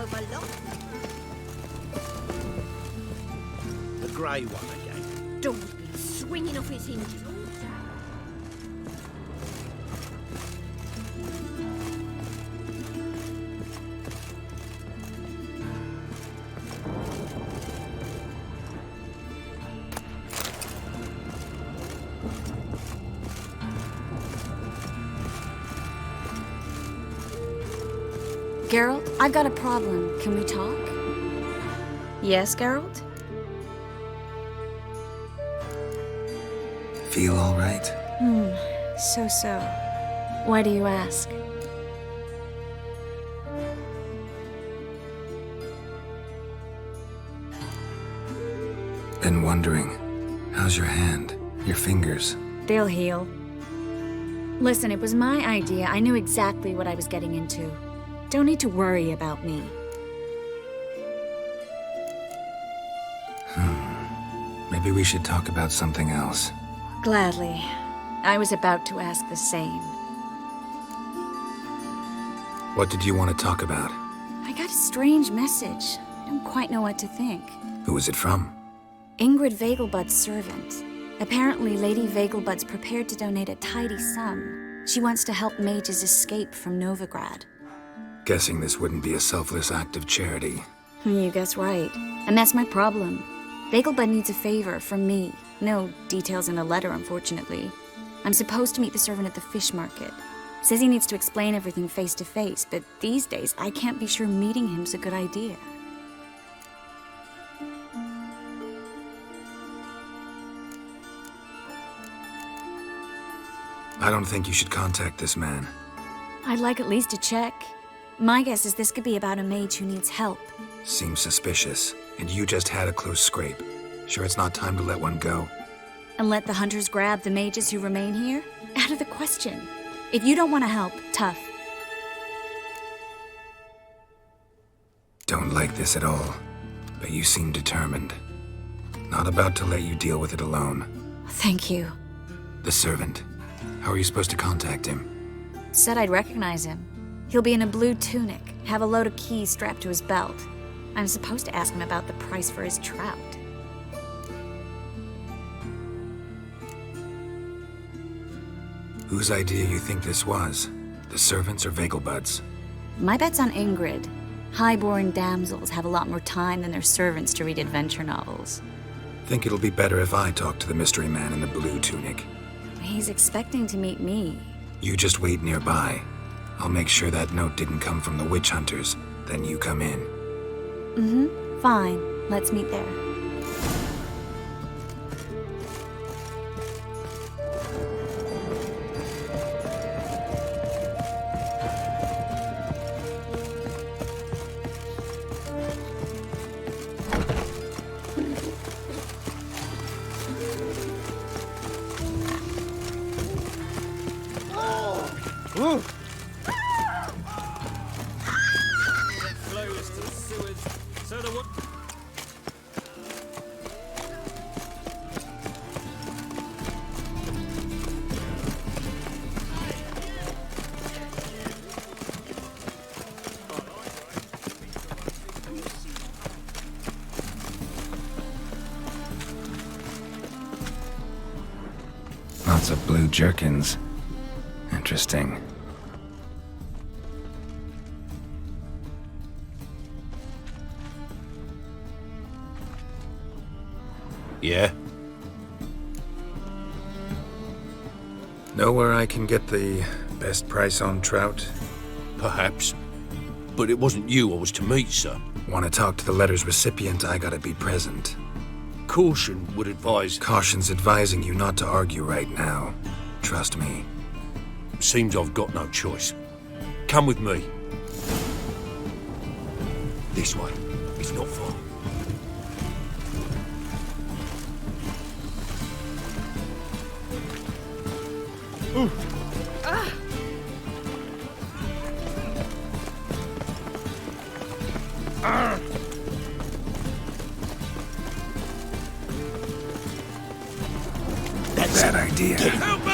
overlook. The grey one again. Don't be swinging off his hinges. Geralt, I've got a problem. Can we talk? Yes, Geralt? Feel all right? So. Why do you ask? Been wondering. How's your hand? Your fingers? They'll heal. Listen, it was my idea. I knew exactly what I was getting into. Don't need to worry about me. Maybe we should talk about something else. Gladly. I was about to ask the same. What did you want to talk about? I got a strange message. I don't quite know what to think. Who was it from? Ingrid Vegelbud's servant. Apparently, Lady Vegelbud's prepared to donate a tidy sum. She wants to help mages escape from Novigrad. Guessing this wouldn't be a selfless act of charity. You guess right. And that's my problem. Vegelbud needs a favor from me. No details in a letter, unfortunately. I'm supposed to meet the servant at the fish market. Says he needs to explain everything face to face, but these days I can't be sure meeting him's a good idea. I don't think you should contact this man. I'd like at least to check. My guess is this could be about a mage who needs help. Seems suspicious. And you just had a close scrape. Sure it's not time to let one go? And let the hunters grab the mages who remain here? Out of the question. If you don't want to help, tough. Don't like this at all. But you seem determined. Not about to let you deal with it alone. Thank you. The servant. How are you supposed to contact him? Said I'd recognize him. He'll be in a blue tunic, have a load of keys strapped to his belt. I'm supposed to ask him about the price for his trout. Whose idea you think this was? The servants or Vegelbud's? My bet's on Ingrid. High-born damsels have a lot more time than their servants to read adventure novels. Think it'll be better if I talk to the mystery man in the blue tunic. He's expecting to meet me. You just wait nearby. I'll make sure that note didn't come from the witch hunters. Then you come in. Fine. Let's meet there. Lots of blue jerkins. Interesting. Yeah? Know where I can get the best price on trout? Perhaps. But it wasn't you I was to meet, sir. Want to talk to the letter's recipient, I gotta be present. Caution would advise... Caution's advising you not to argue right now. Trust me. Seems I've got no choice. Come with me. This way. It's not far. That's bad idea. Help me!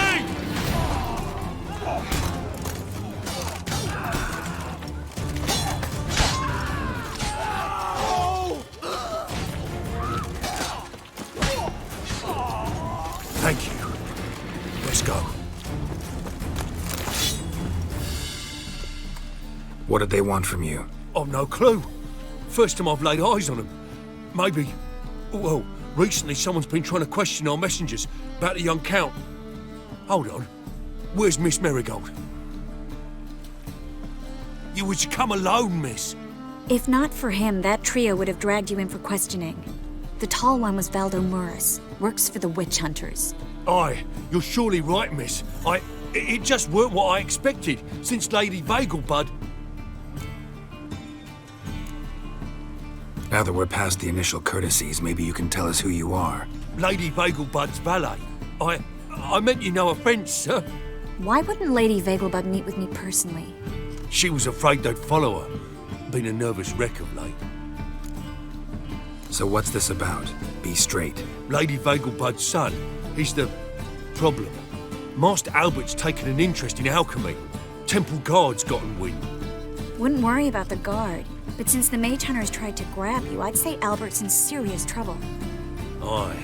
What did they want from you? I've no clue. First time I've laid eyes on them. Maybe... Well, recently someone's been trying to question our messengers about the young Count. Hold on. Where's Miss Marigold? You was to come alone, miss. If not for him, that trio would have dragged you in for questioning. The tall one was Valdo Murris, works for the witch hunters. Aye, you're surely right, miss. It just weren't what I expected, since Lady Vagelbud... Now that we're past the initial courtesies, maybe you can tell us who you are. Lady Vagelbud's valet. I meant you no offence, sir. Why wouldn't Lady Vagelbud meet with me personally? She was afraid they'd follow her. Been a nervous wreck of late. So what's this about? Be straight. Lady Vagelbud's son. He's the problem. Master Albert's taken an interest in alchemy. Temple Guard's gotten wind. Wouldn't worry about the guard, but since the mage hunters tried to grab you, I'd say Albert's in serious trouble. Aye.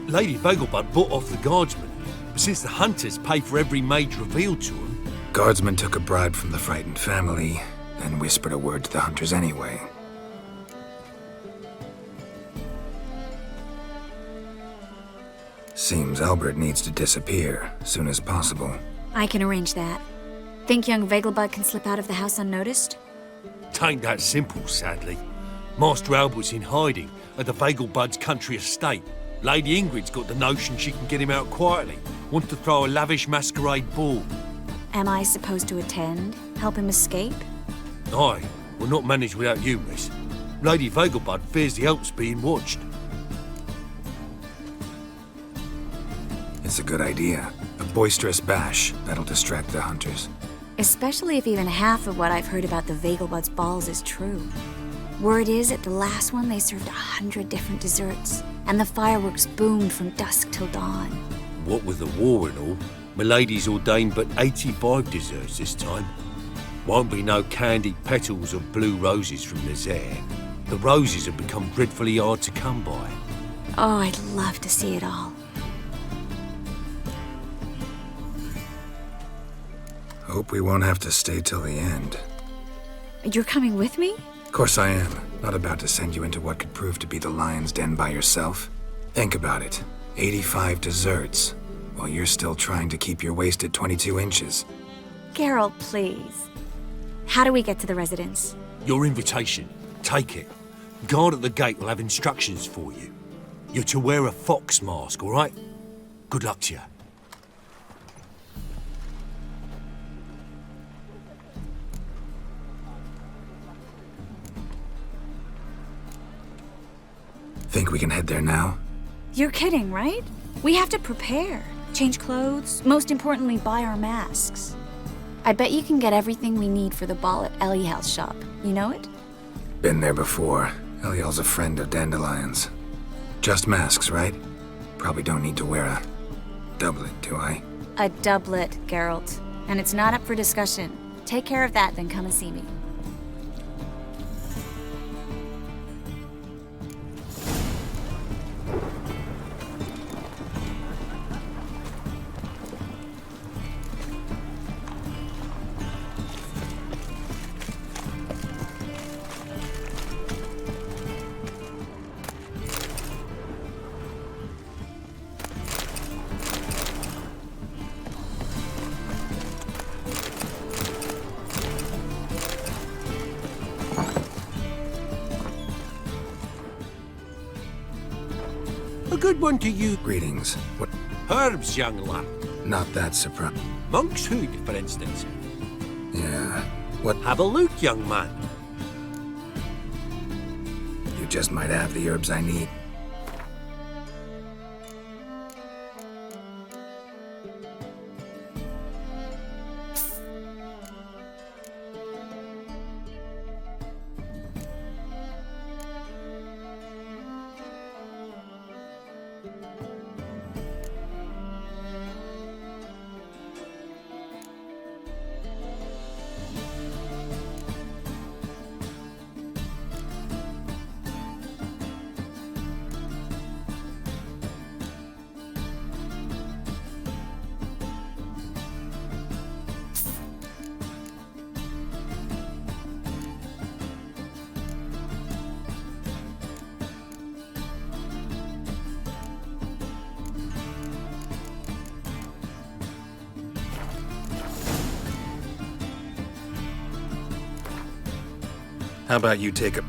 Lady Vagelbud bought off the guardsmen, but since the hunters pay for every mage revealed to them... Guardsmen took a bribe from the frightened family, then whispered a word to the hunters anyway. Seems Albert needs to disappear soon as possible. I can arrange that. Think young Vagelbud can slip out of the house unnoticed? Tain't that simple, sadly. Master Albert's in hiding at the Vagelbud's country estate. Lady Ingrid's got the notion she can get him out quietly. Wants to throw a lavish masquerade ball. Am I supposed to attend? Help him escape? Aye, we'll not manage without you, miss. Lady Vagelbud fears the Alps being watched. It's a good idea. A boisterous bash that'll distract the hunters. Especially if even half of what I've heard about the Vagelbud's balls is true. Word is, at the last one they served 100 different desserts, and the fireworks boomed from dusk till dawn. What with the war and all, Milady's ordained but 85 desserts this time. Won't be no candied petals or blue roses from Nazaire. The roses have become dreadfully hard to come by. Oh, I'd love to see it all. Hope we won't have to stay till the end. You're coming with me? Of course I am. Not about to send you into what could prove to be the lion's den by yourself. Think about it. 85 desserts, while you're still trying to keep your waist at 22 inches. Geralt, please. How do we get to the residence? Your invitation. Take it. Guard at the gate will have instructions for you. You're to wear a fox mask, all right? Good luck to you. Think we can head there now? You're kidding, right? We have to prepare. Change clothes, most importantly, buy our masks. I bet you can get everything we need for the ball at Eliel's shop. You know it? Been there before. Eliel's a friend of Dandelion's. Just masks, right? Probably don't need to wear a doublet, do I? A doublet, Geralt. And it's not up for discussion. Take care of that, then come and see me. A good one to you. Greetings. What? Herbs, young lad. Not that surprised. Monk's hood, for instance. Yeah. What? Have a look, young man. You just might have the herbs I need. How about you take a...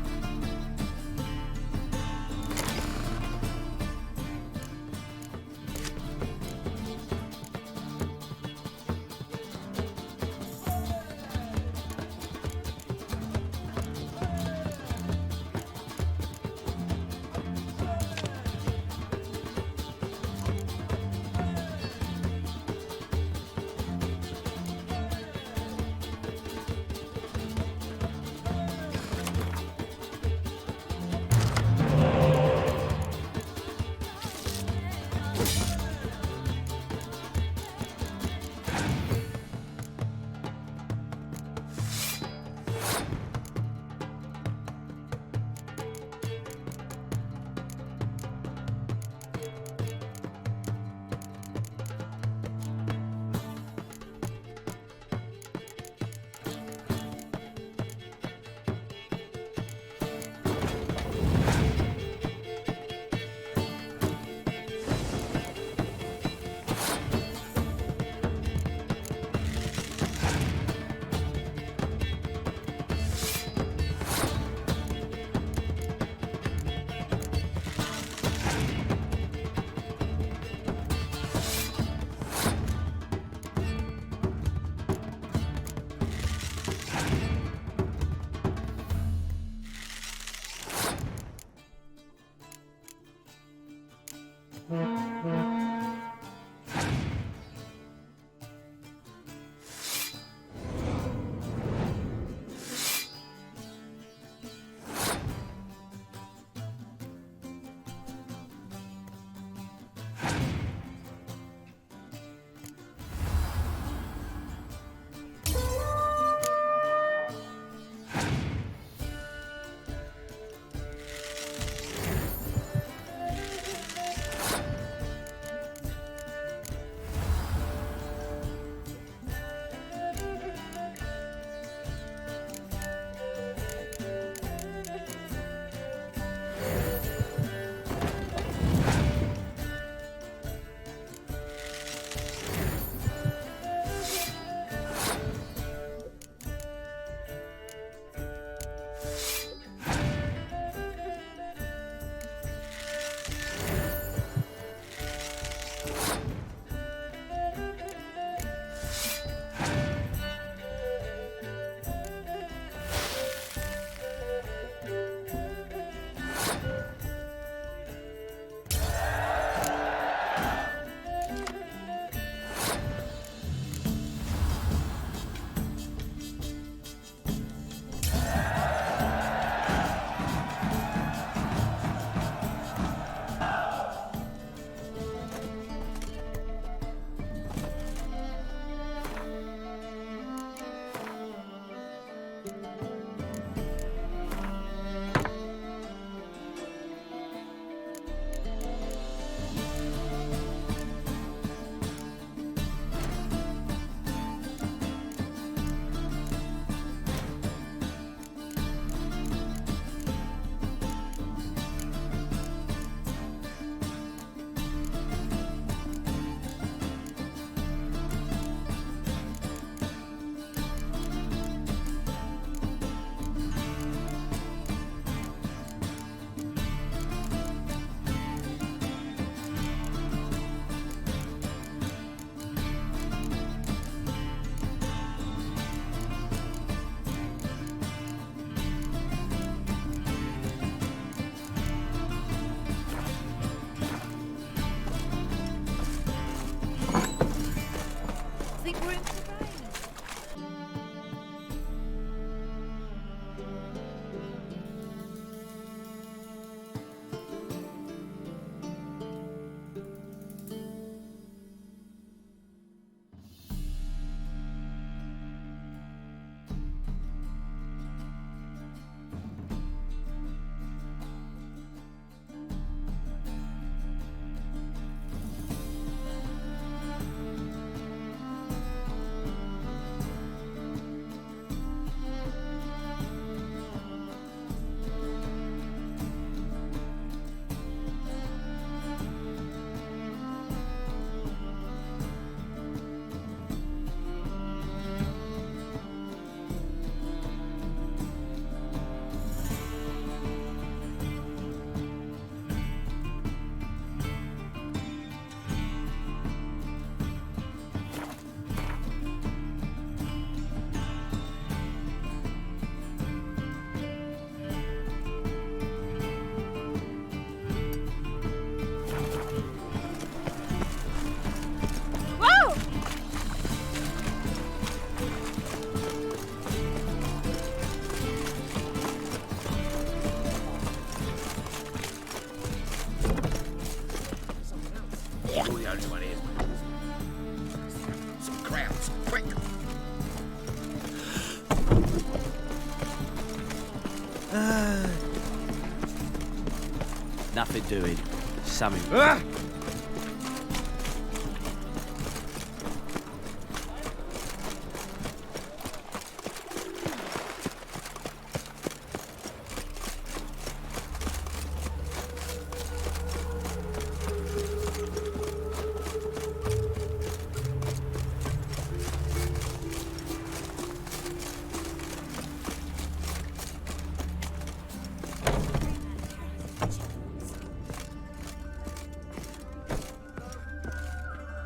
Nothing doing. Something.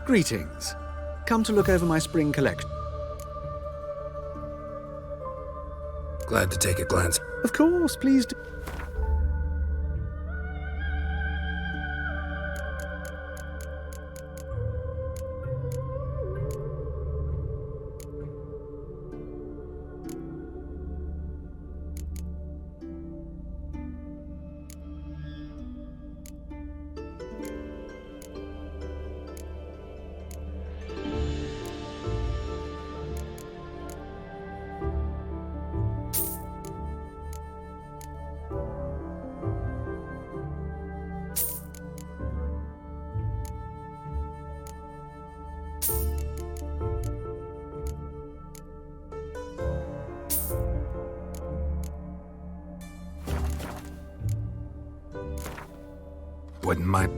Greetings. Come to look over my spring collection. Glad to take a glance. Of course, please do. Wouldn't mind.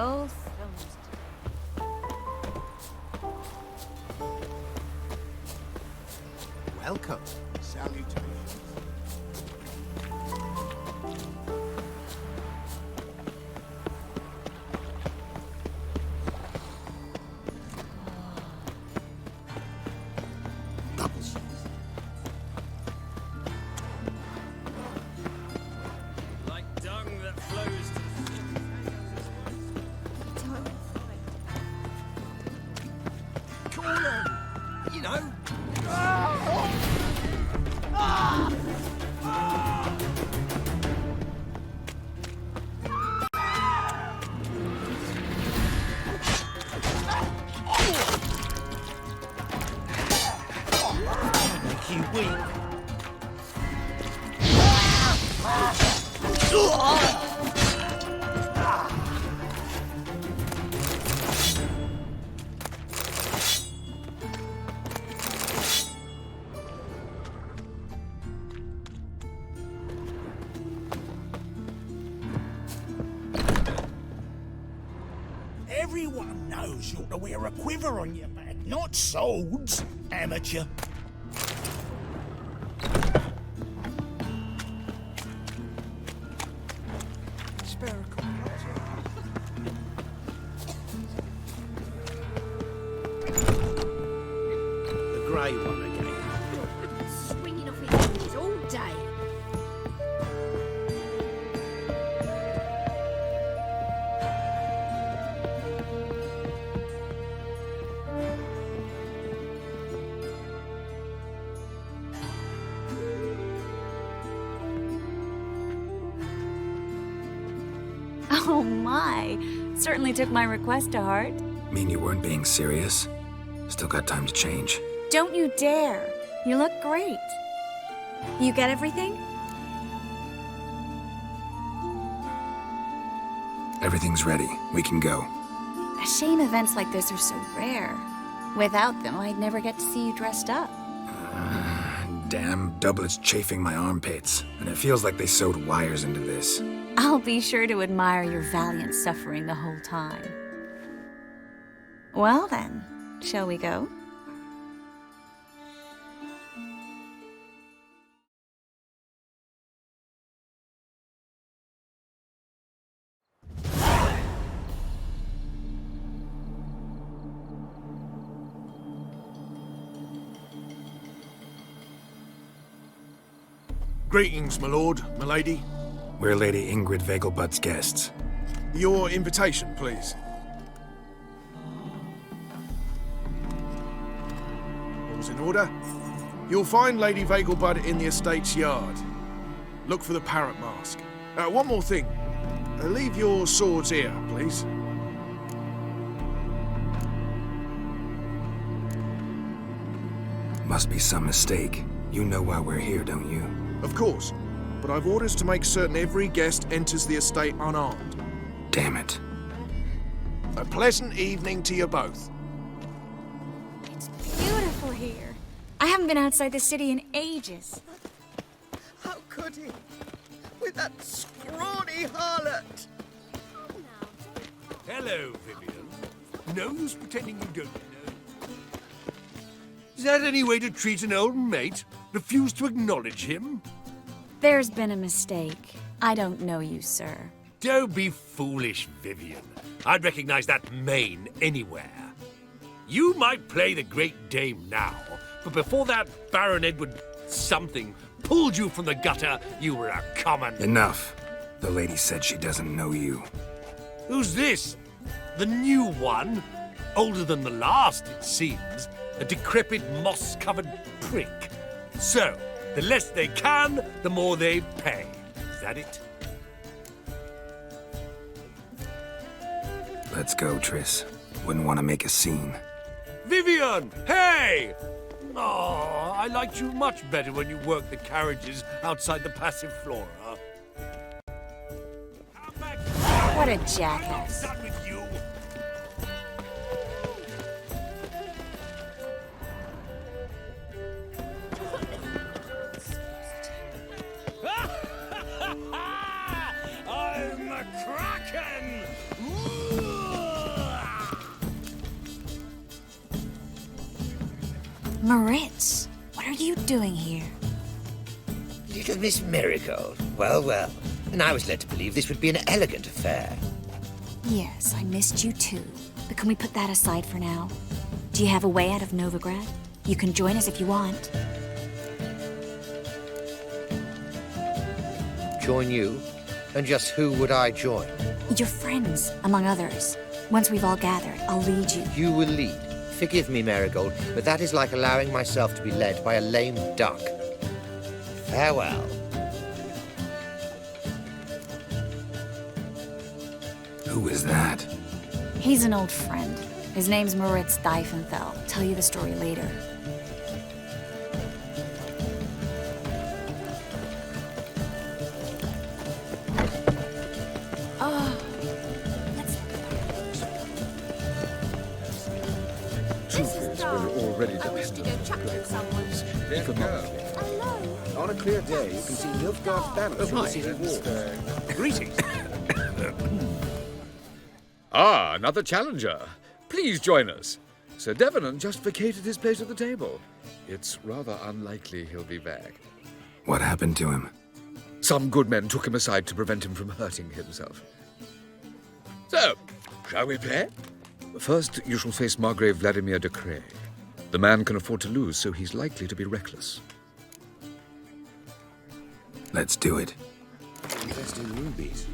Oh, Welcome. Salutations. Double shoes. you know. Make you weak. Everyone knows you ought to wear a quiver on your back, not swords, amateur. Spherical. The grey one again. Swinging off his hinges all day. Oh my! Certainly took my request to heart. Mean you weren't being serious? Still got time to change. Don't you dare! You look great. You get everything? Everything's ready. We can go. A shame events like this are so rare. Without them, I'd never get to see you dressed up. Damn doublet's chafing my armpits, and it feels like they sewed wires into this. I'll be sure to admire your valiant suffering the whole time. Well then, shall we go? Greetings, my lord, my lady. We're Lady Ingrid Vegelbud's guests. Your invitation, please. All's in order. You'll find Lady Vegelbud in the estate's yard. Look for the parrot mask. One more thing. Leave your swords here, please. Must be some mistake. You know why we're here, don't you? Of course, but I've orders to make certain every guest enters the estate unarmed. Damn it. A pleasant evening to you both. It's beautiful here. I haven't been outside the city in ages. How could he? With that scrawny harlot! Hello, Vivian. No use pretending you don't know. Is that any way to treat an old mate? Refuse to acknowledge him? There's been a mistake. I don't know you, sir. Don't be foolish, Vivian. I'd recognize that mane anywhere. You might play the Great Dame now, but before that Baron Edward something pulled you from the gutter, you were a common... Enough. The lady said she doesn't know you. Who's this? The new one? Older than the last, it seems. A decrepit, moss-covered prick. So, the less they can, the more they pay. Is that it? Let's go, Triss. Wouldn't want to make a scene. Vivian! Hey! Oh, I liked you much better when you worked the carriages outside the passive flora. What a jackass. Done with you. I'm a kraken! Moritz, what are you doing here? Little Miss Marigold. Well, well. And I was led to believe this would be an elegant affair. Yes, I missed you too. But can we put that aside for now? Do you have a way out of Novigrad? You can join us if you want. Join you? And just who would I join? Your friends, among others. Once we've all gathered, I'll lead you. You will lead. Forgive me, Marigold, but that is like allowing myself to be led by a lame duck. Farewell. Who is that? He's an old friend. His name's Moritz Diefenthal. Tell you the story later. On a clear day, you can see Nilfgaard's banner from the city wall. Greetings. Ah, another challenger. Please join us. Sir Devenant just vacated his place at the table. It's rather unlikely he'll be back. What happened to him? Some good men took him aside to prevent him from hurting himself. So, shall we play? First, you shall face Margrave Vladimir de Craig. The man can afford to lose, so he's likely to be reckless. Let's do it. Invest in rubies.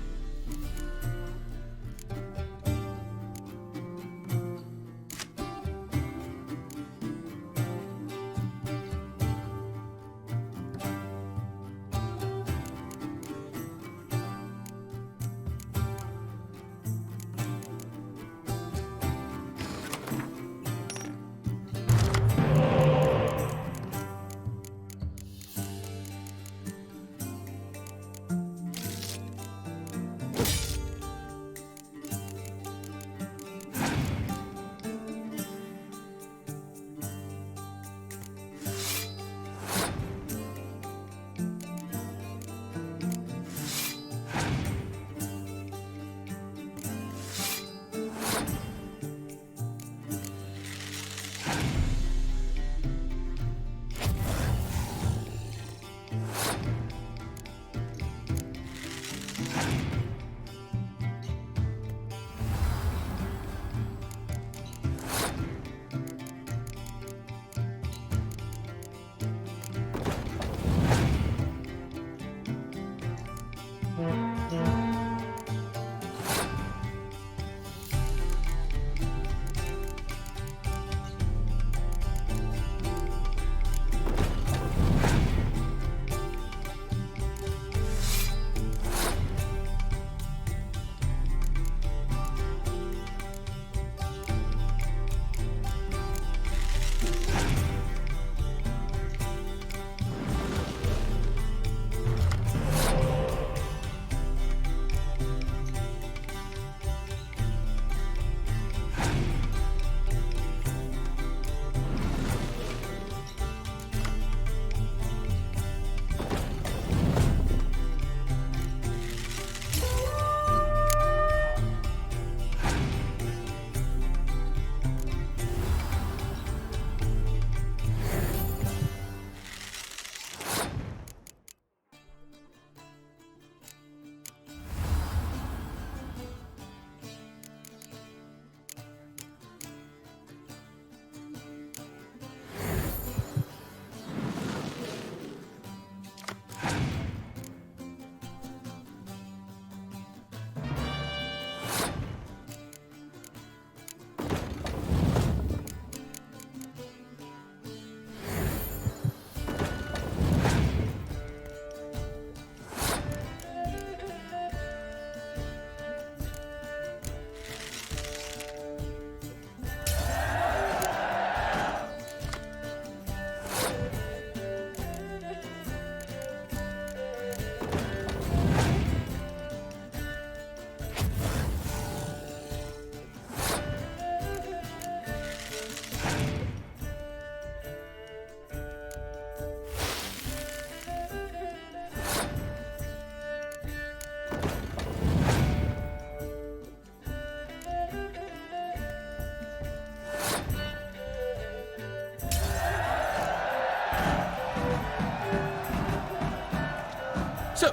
So,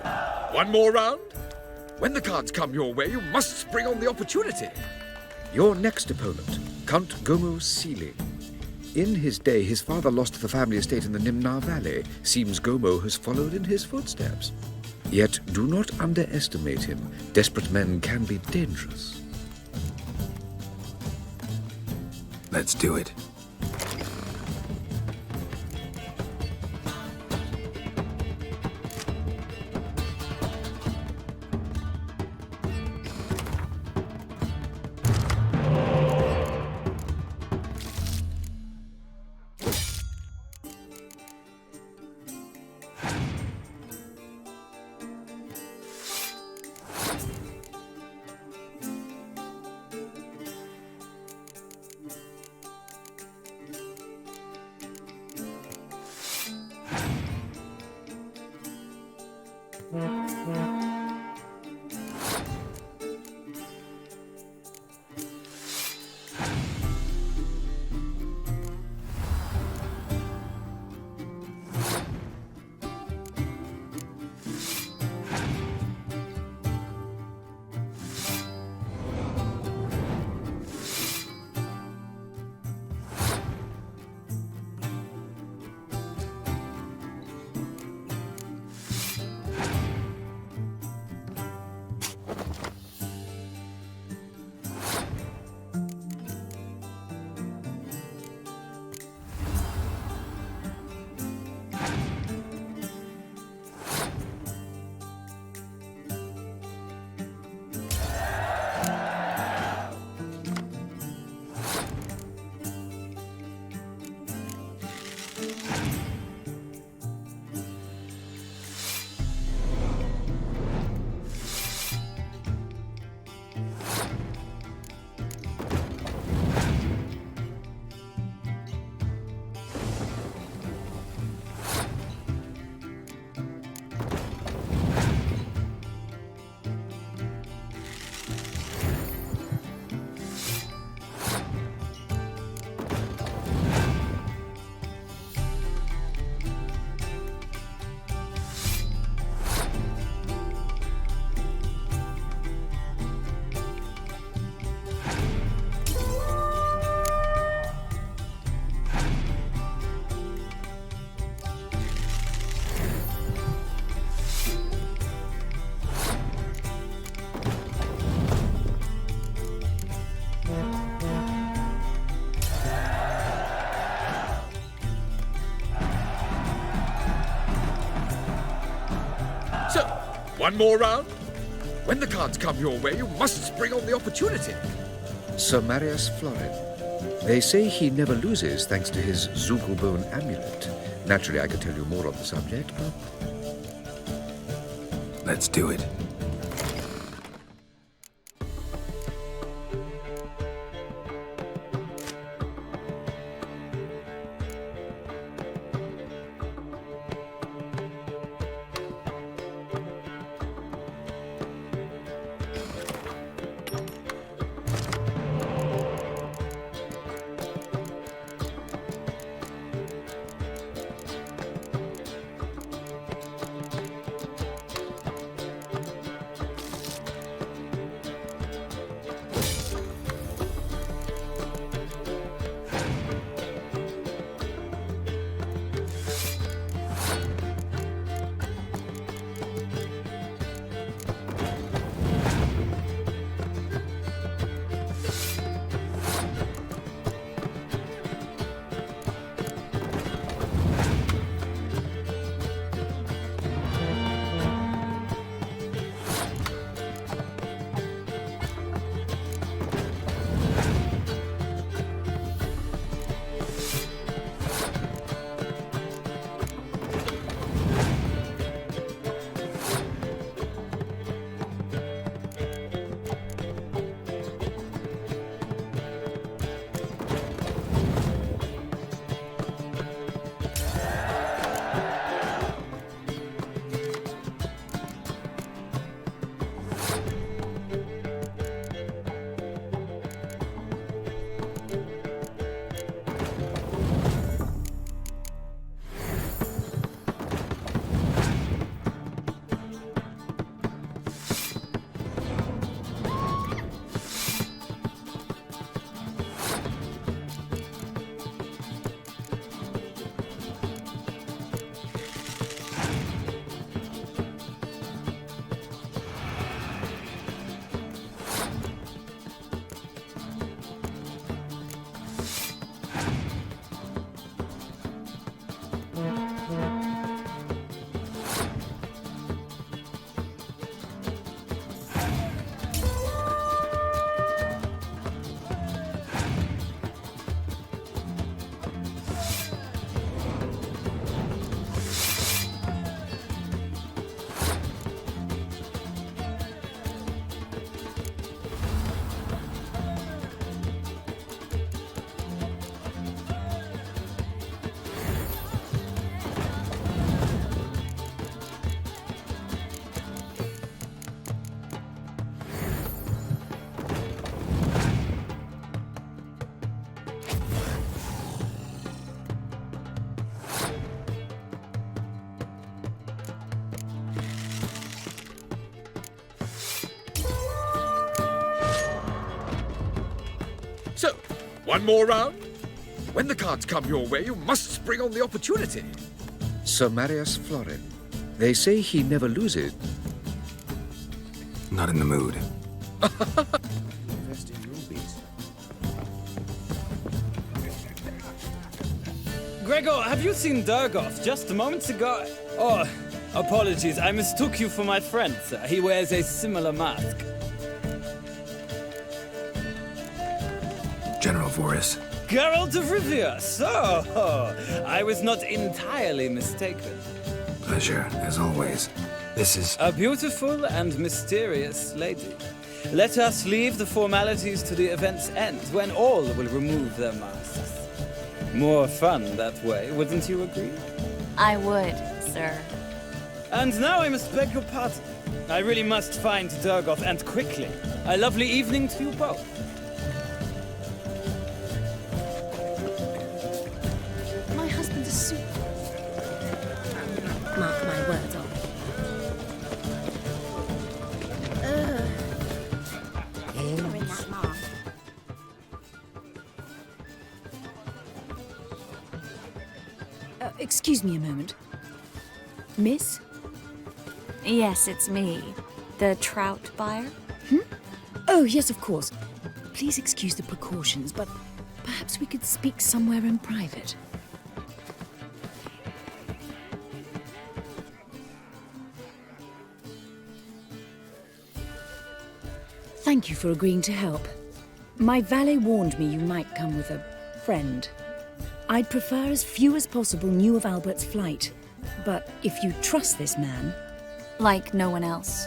one more round? When the cards come your way, you must spring on the opportunity. Your next opponent, Count Gomo Sealing. In his day, his father lost the family estate in the Nimnar Valley. Seems Gomo has followed in his footsteps. Yet do not underestimate him. Desperate men can be dangerous. Let's do it. So, one more round? When the cards come your way, you must spring on the opportunity. Sir Marius Florin. They say he never loses thanks to his Zugelbone amulet. Naturally, I could tell you more on the subject, but... Let's do it. So, one more round? When the cards come your way, you must spring on the opportunity. Sir Marius Florin. They say he never loses. Not in the mood. Invest in rubies. Gregor, have you seen Durgoff just moments ago? Oh, apologies. I mistook you for my friend, sir. He wears a similar mask. General Voris. Geralt of Rivia, so I was not entirely mistaken. Pleasure, as always. This is... A beautiful and mysterious lady. Let us leave the formalities to the event's end, when all will remove their masks. More fun that way, wouldn't you agree? I would, sir. And now I must beg your pardon. I really must find Durgoff, and quickly. A lovely evening to you both. My husband is super. Mark my words on. You're in that mark. Excuse me a moment. Miss? Yes, it's me. The trout buyer? Oh, yes, of course. Please excuse the precautions, but perhaps we could speak somewhere in private. Thank you for agreeing to help. My valet warned me you might come with a friend. I'd prefer as few as possible knew of Albert's flight, but if you trust this man... Like no one else.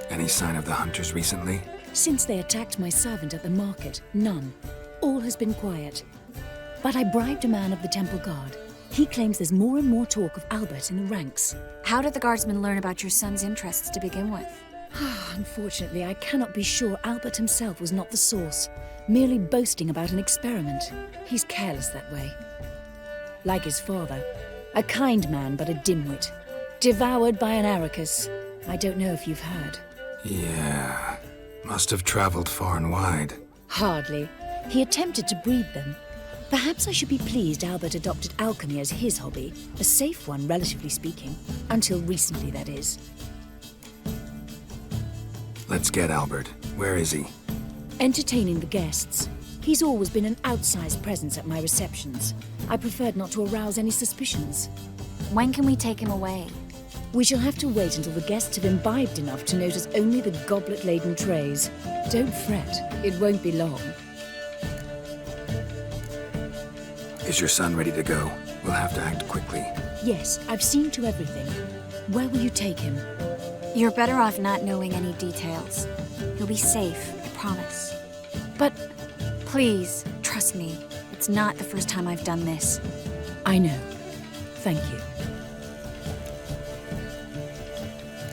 Any sign of the hunters recently? Since they attacked my servant at the market, none. All has been quiet. But I bribed a man of the Temple Guard. He claims there's more and more talk of Albert in the ranks. How did the guardsmen learn about your son's interests to begin with? Unfortunately, I cannot be sure Albert himself was not the source, merely boasting about an experiment. He's careless that way. Like his father. A kind man, but a dimwit. Devoured by an Arrakis. I don't know if you've heard. Yeah. Must have traveled far and wide. Hardly. He attempted to breed them. Perhaps I should be pleased Albert adopted alchemy as his hobby. A safe one, relatively speaking. Until recently, that is. Let's get Albert. Where is he? Entertaining the guests. He's always been an outsized presence at my receptions. I preferred not to arouse any suspicions. When can we take him away? We shall have to wait until the guests have imbibed enough to notice only the goblet-laden trays. Don't fret, it won't be long. Is your son ready to go? We'll have to act quickly. Yes, I've seen to everything. Where will you take him? You're better off not knowing any details. He'll be safe, I promise. But... Please, trust me. It's not the first time I've done this. I know. Thank you.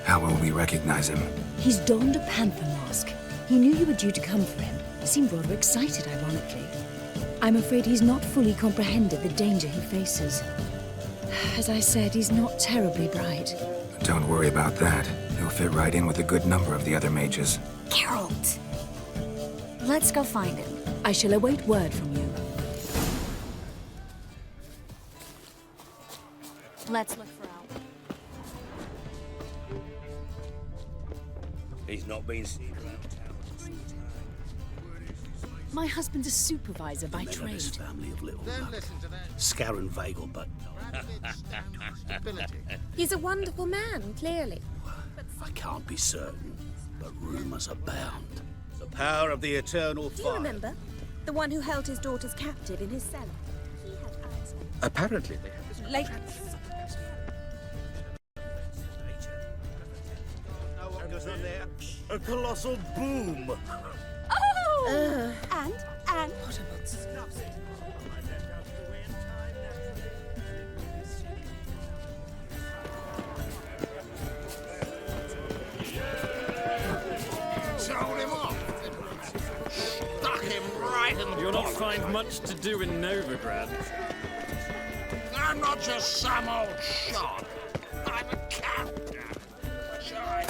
How will we recognize him? He's donned a panther mask. He knew you were due to come for him. He seemed rather excited, ironically. I'm afraid he's not fully comprehended the danger he faces. As I said, he's not terribly bright. Don't worry about that. He'll fit right in with a good number of the other mages. Geralt! Let's go find him. I shall await word from you. Let's look for Albert. He's not been seen around town for some time. My husband's a supervisor by Men of trade. this family of little Then luck. listen to that. Scaran Vagelbutt. Stability. He's a wonderful man, clearly. I can't be certain, but rumors abound. The power of the eternal Do you fire. remember? The one who held his daughters captive in his cellar. He had eyes. Apparently, they have this. Like, Know what goes on there? A colossal boom. oh! And? Sold him off. Stuck him right in the You'll not find much to do in Novigrad. I'm not just some old shot. I'm a captain. Sure I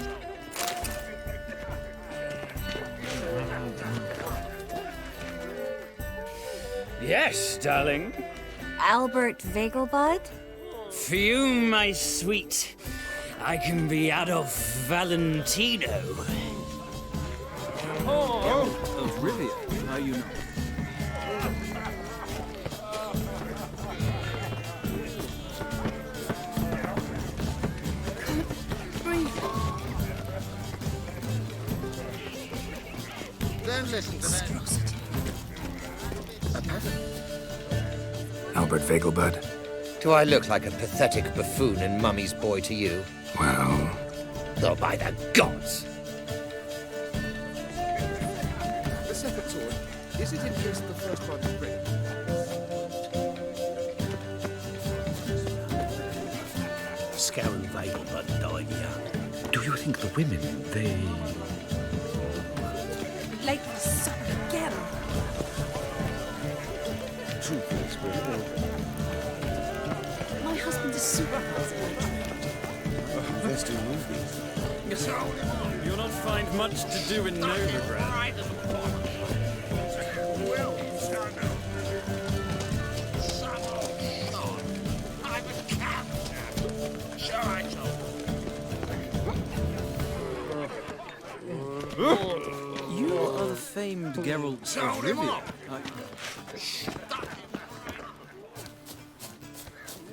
Yes, darling. Albert Vagelbud? Fume, my sweet. I can be Adolf Valentino. Oh, really? How you know? Then listen to that. Albert Vagelbud? Do I look like a pathetic buffoon and mummy's boy to you? Well, Oh, by the gods! The second sword, is it in case the first one is ready? Scaran Vagelbutt died young. Do you think the women, they... like the son again. Truth is, we're all... My husband's a supervisor by trade. Invest in movies. You'll not find much to do in Novigrad. right in the bottom. Well done. Some old shot. I'm a captain. Sure I You are the famed Geralt Sold of him Rivia. off. I-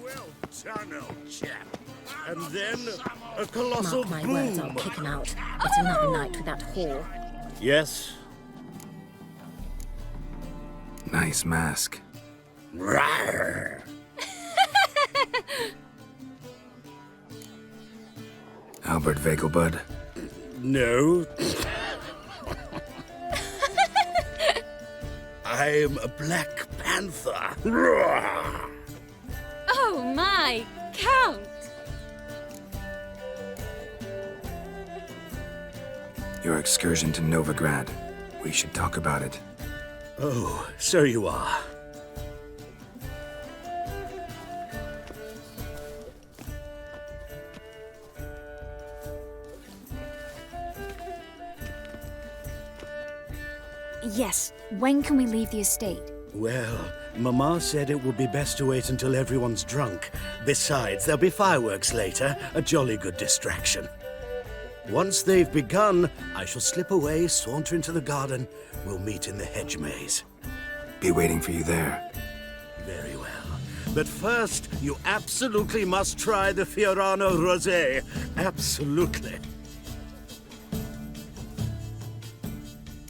Well done, old chap. And then a colossal Mark my boom. words, I'll kick him out. It's another night with that whore. Yes. nice mask. Rawr. Albert Vagelbud? No. I'm a Black Panther. Rawr. Oh my, Count! Your excursion to Novigrad. We should talk about it. Oh, so you are. Yes, when can we leave the estate? Well, Mama said it would be best to wait until everyone's drunk. Besides, there'll be fireworks later, a jolly good distraction. Once they've begun, I shall slip away, saunter into the garden. We'll meet in the hedge maze. Be waiting for you there. Very well. But first, you absolutely must try the Fiorano Rosé. Absolutely.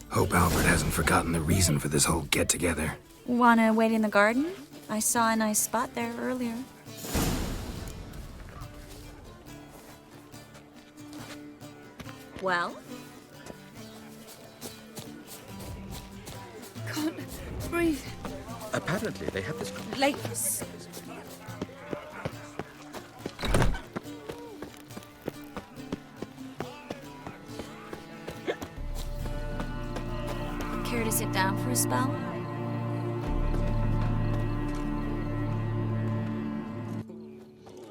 Hope Albert hasn't forgotten the reason for this whole get-together. Wanna wait in the garden? I saw a nice spot there earlier. Well? Can't breathe. Apparently, they have this... Like, Care to sit down for a spell?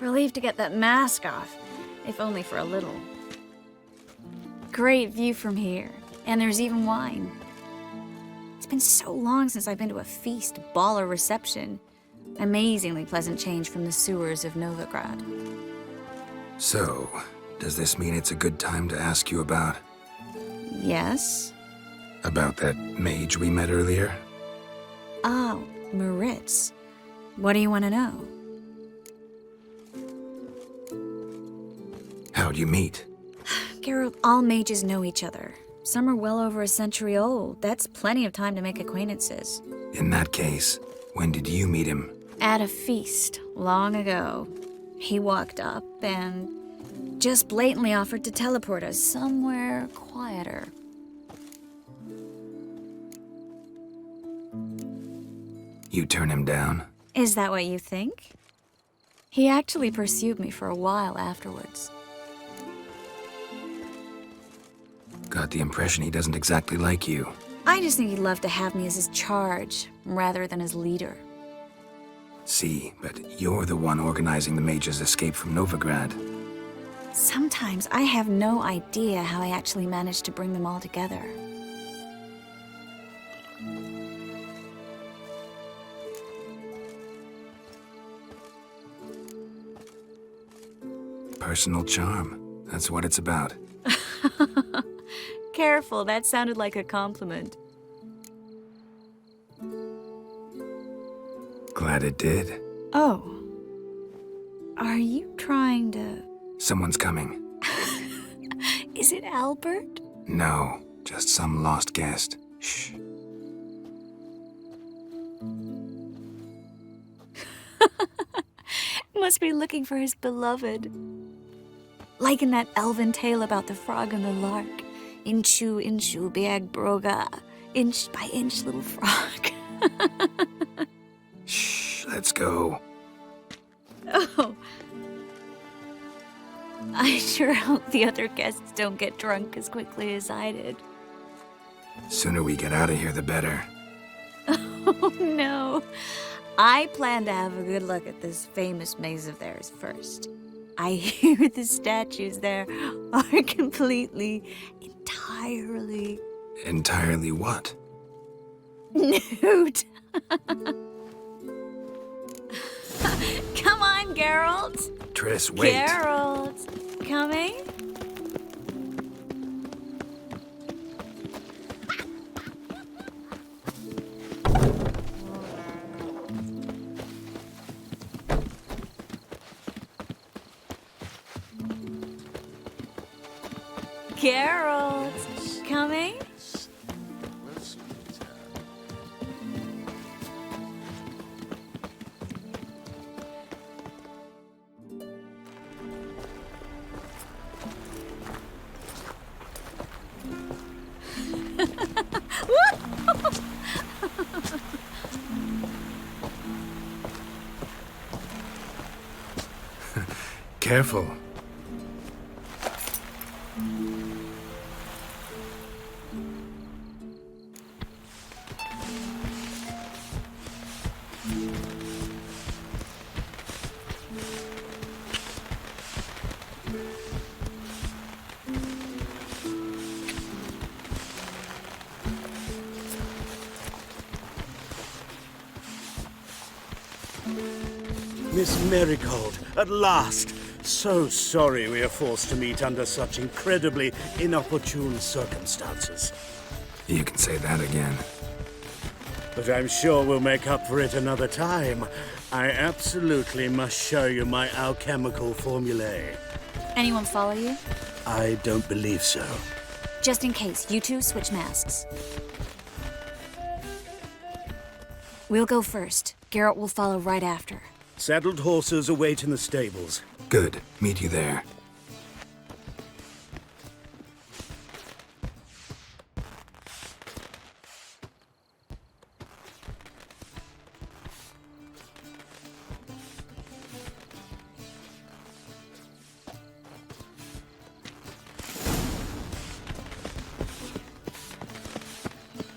Relieved to get that mask off, if only for a little. Great view from here, and there's even wine. It's been so long since I've been to a feast, ball, or reception. Amazingly pleasant change from the sewers of Novigrad. So, does this mean it's a good time to ask you about? Yes? About that mage we met earlier? Oh, Maritz. What do you want to know? How'd you meet? Geralt, all mages know each other. Some are well over a century old. That's plenty of time to make acquaintances. In that case, when did you meet him? At a feast, long ago. He walked up and just blatantly offered to teleport us somewhere quieter. You turn him down? Is that what you think? He actually pursued me for a while afterwards. Got the impression he doesn't exactly like you. I just think he'd love to have me as his charge, rather than his leader. See, but you're the one organizing the mage's escape from Novigrad. Sometimes I have no idea how I actually managed to bring them all together. Personal charm. That's what it's about. Careful, that sounded like a compliment. Glad it did. Oh. Are you trying to... Someone's coming. Is it Albert? No, just some lost guest. Shh. Must be looking for his beloved. Like in that elven tale about the frog and the lark. Inchu, inchu, bag broga. Inch by inch, little frog. Shh, let's go. Oh. I sure hope the other guests don't get drunk as quickly as I did. Sooner we get out of here, the better. Oh, no. I plan to have a good look at this famous maze of theirs first. I hear the statues there are completely, entirely... Entirely what? Nude. Come on, Geralt. Triss, wait. Geralt. Coming? Geralt, coming? Careful. Miss Marigold, at last! So sorry we are forced to meet under such incredibly inopportune circumstances. You can say that again. But I'm sure we'll make up for it another time. I absolutely must show you my alchemical formulae. Anyone follow you? I don't believe so. Just in case, you two switch masks. We'll go first. Geralt will follow right after. Saddled horses await in the stables. Good. Meet you there.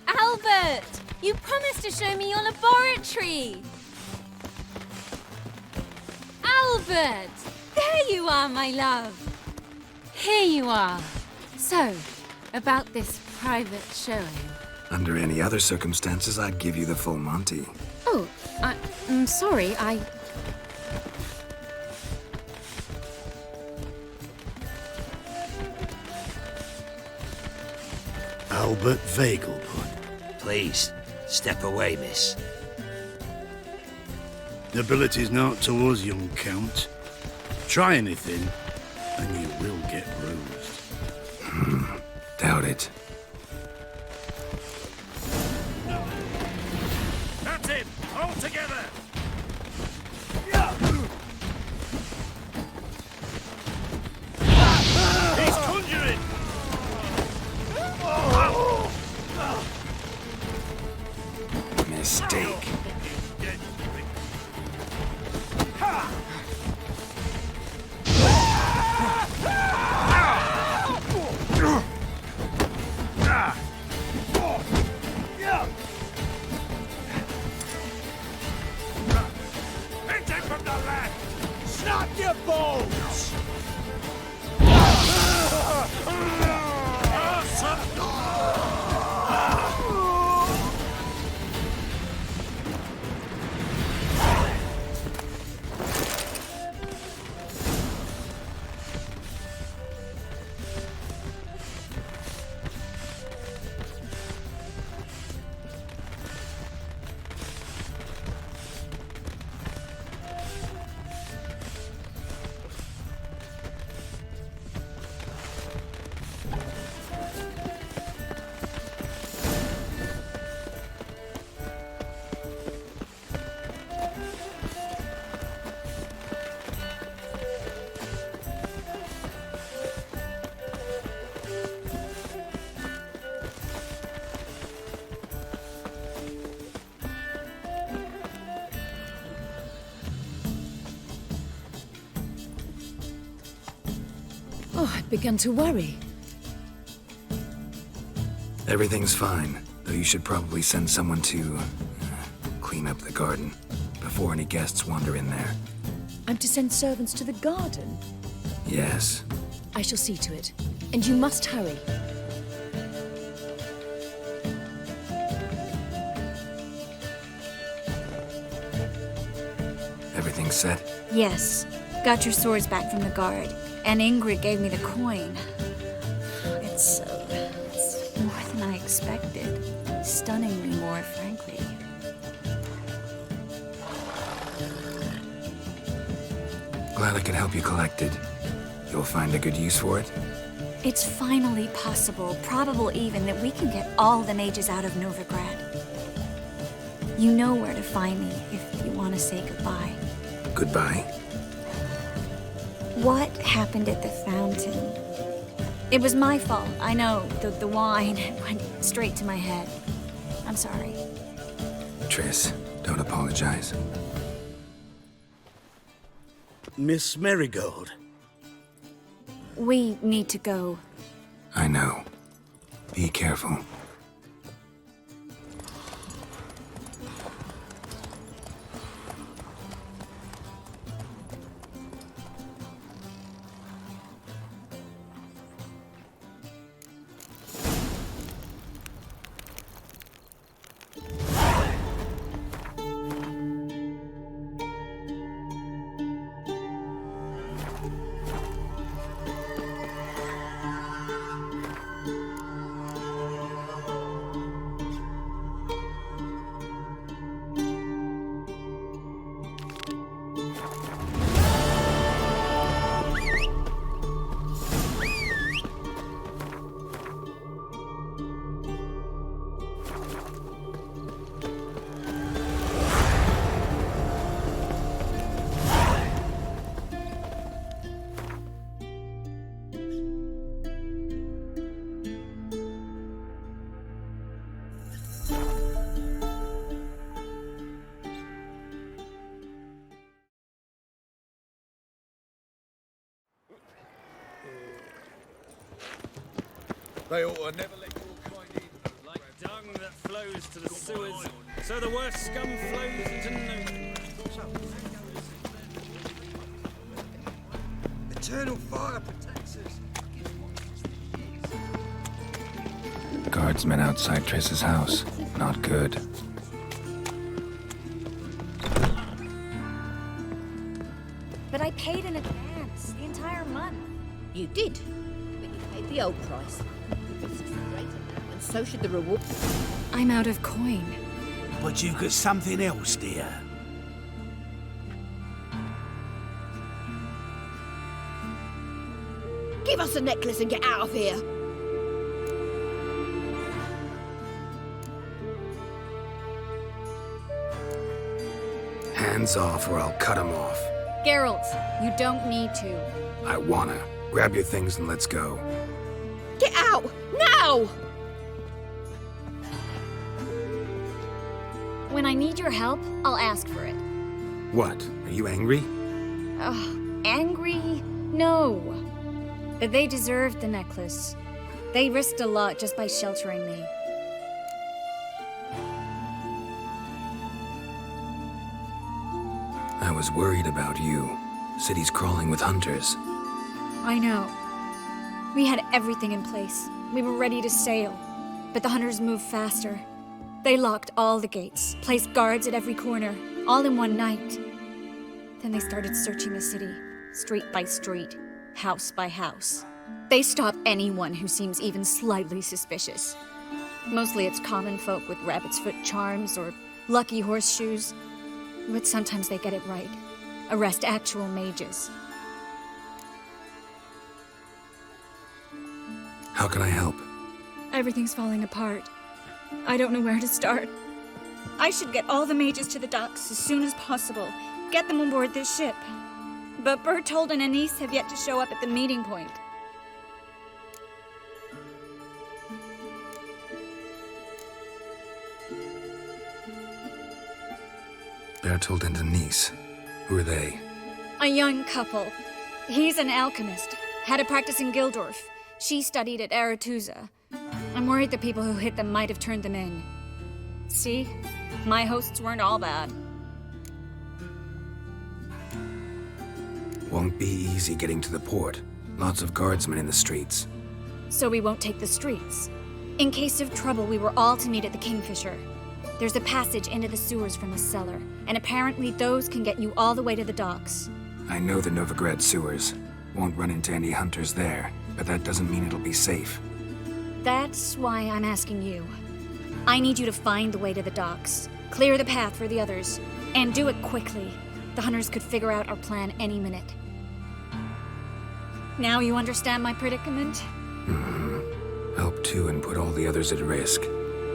Albert! You promised to show me your laboratory! Albert! There you are, my love! Here you are. So, about this private showing. Under any other circumstances, I'd give you the full Monty. Oh, I'm sorry, Albert Weigel, Please, step away, miss. Nobility's not towards young Count. Try anything, and you will get bruised. Doubt it. That's him! All together! He's conjuring! Mistake. Hit him from the left! Snap your bones! Oh, I'd begun to worry. Everything's fine, though you should probably send someone to clean up the garden before any guests wander in there. I'm to send servants to the garden? Yes. I shall see to it. And you must hurry. Everything set? Yes. Got your swords back from the guard. And Ingrid gave me the coin. It's more than I expected. Stunningly more, frankly. Glad I could help you collect it. You'll find a good use for it? It's finally possible, probable even, that we can get all the mages out of Novigrad. You know where to find me if you want to say goodbye. Goodbye? What happened at the fountain? It was my fault, I know. The wine went straight to my head. I'm sorry. Triss, don't apologize. Miss Marigold. We need to go. I know. Be careful. They ought to never let your kind in. Like dung that flows to the sewers, so the worst scum flows into no. Eternal fire protects us. Guardsmen outside Triss's house. Not good. But I paid in advance, the entire month. You did, but you paid the old price. This is greater than and so should the reward. I'm out of coin. But you've got something else, dear. Give us the necklace and get out of here. Hands off or I'll cut them off. Geralt, you don't need to. I wanna. Grab your things and let's go. Get out! Now! When I need your help, I'll ask for it. What? Are you angry? Angry? No. But they deserved the necklace. They risked a lot just by sheltering me. I was worried about you. City's crawling with hunters. I know. We had everything in place. We were ready to sail. But the hunters moved faster. They locked all the gates, placed guards at every corner, all in one night. Then they started searching the city, street by street, house by house. They stop anyone who seems even slightly suspicious. Mostly it's common folk with rabbit's foot charms or lucky horseshoes. But sometimes they get it right. Arrest actual mages. How can I help? Everything's falling apart. I don't know where to start. I should get all the mages to the docks as soon as possible. Get them on board this ship. But Bertold and Anise have yet to show up at the meeting point. Bertold and Denise. Who are they? A young couple. He's an alchemist. Had a practice in Gildorf. She studied at Aretusa. I'm worried the people who hit them might have turned them in. See? My hosts weren't all bad. Won't be easy getting to the port. Lots of guardsmen in the streets. So we won't take the streets. In case of trouble, we were all to meet at the Kingfisher. There's a passage into the sewers from the cellar, and apparently those can get you all the way to the docks. I know the Novigrad sewers. Won't run into any hunters there, but that doesn't mean it'll be safe. That's why I'm asking you. I need you to find the way to the docks, clear the path for the others, and do it quickly. The hunters could figure out our plan any minute. Now you understand my predicament? Help two and put all the others at risk.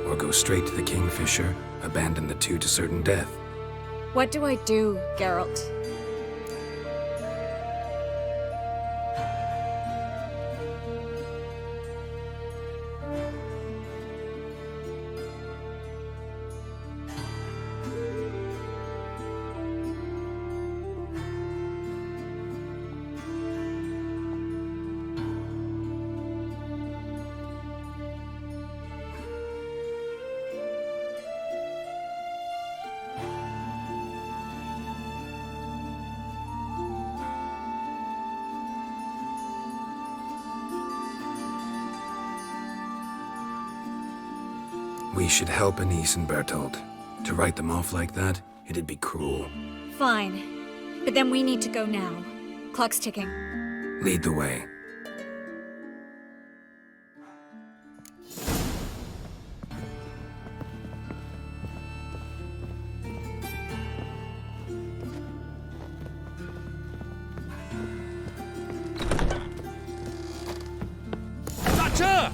Or go straight to the Kingfisher, abandon the two to certain death. What do I do, Geralt? We should help Anise and Bertold. To write them off like that, it'd be cruel. Fine. But then we need to go now. Clock's ticking. Lead the way. Gotcha!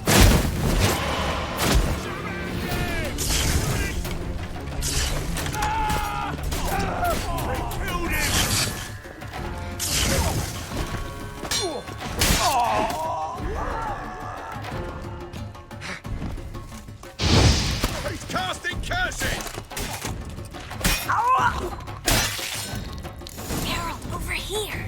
He's casting curses! Geralt, over here!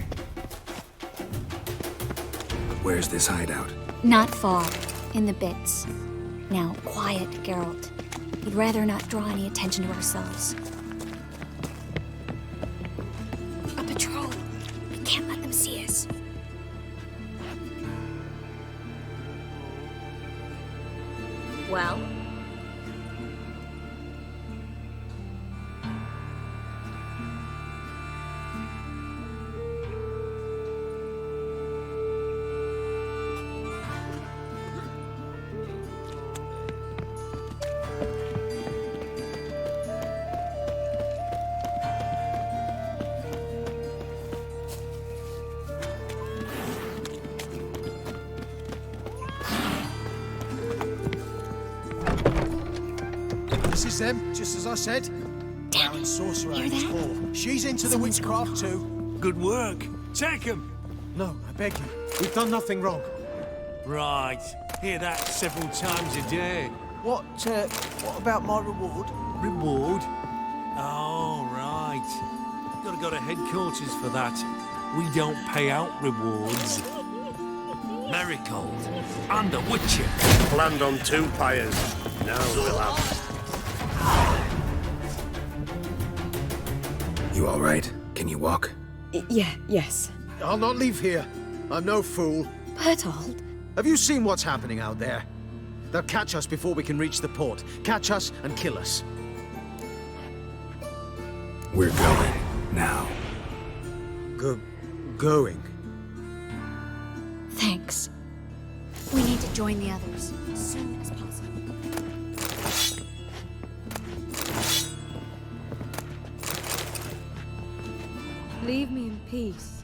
Where's this hideout? Not far. In the bits. Now, quiet, Geralt. We'd rather not draw any attention to ourselves. A patrol. We can't let them see us. Well? is them, just as I said. Wow, and sorcerer ain't four. She's into the witchcraft too. Good work. Take him. No, I beg you. We've done nothing wrong. Right. Hear that several times a day. What about my reward? Reward? Oh, right. Gotta go to headquarters for that. We don't pay out rewards. Marigold, I'm the Witcher. Land on 2 pyres. Now we'll have. You all right? Can you walk? Yes. I'll not leave here. I'm no fool. Bertold? Have you seen what's happening out there? They'll catch us before we can reach the port. Catch us and kill us. We're going. Now. Going? Thanks. We need to join the others as soon as possible. Leave me in peace.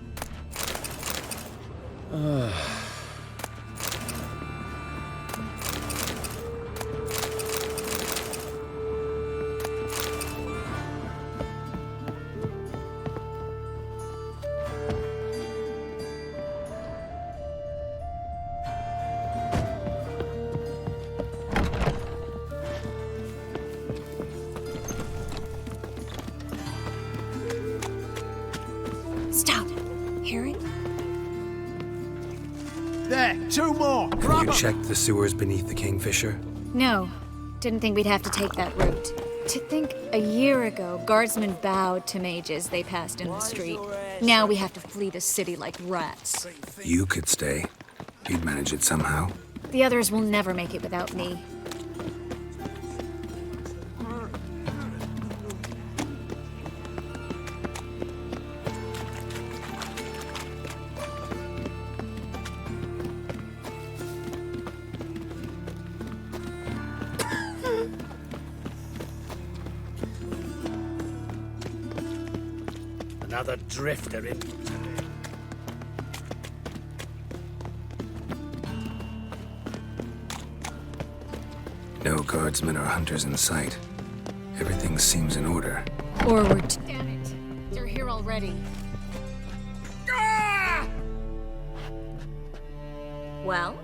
Stop. Hear it? There, 2 more. Have you checked the sewers beneath the Kingfisher? No. Didn't think we'd have to take that route. To think a year ago, guardsmen bowed to mages they passed in the street. Now we have to flee the city like rats. You could stay. You'd manage it somehow. The others will never make it without me. Another drifter in. No guardsmen or hunters in sight. Everything seems in order. Forward. Damn it. They're here already. Well?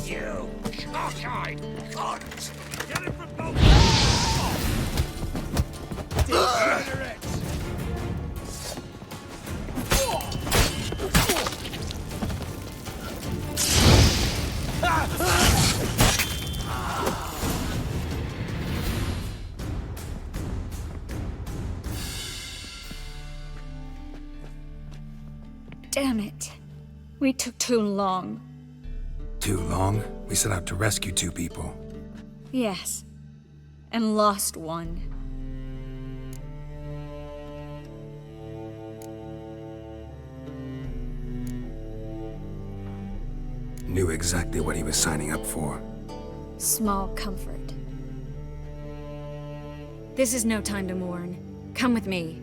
You cockeyed cunt! Get it from both! Damn it. We took too long. Too long? We set out to rescue 2 people. Yes. And lost one. Knew exactly what he was signing up for. Small comfort. This is no time to mourn. Come with me.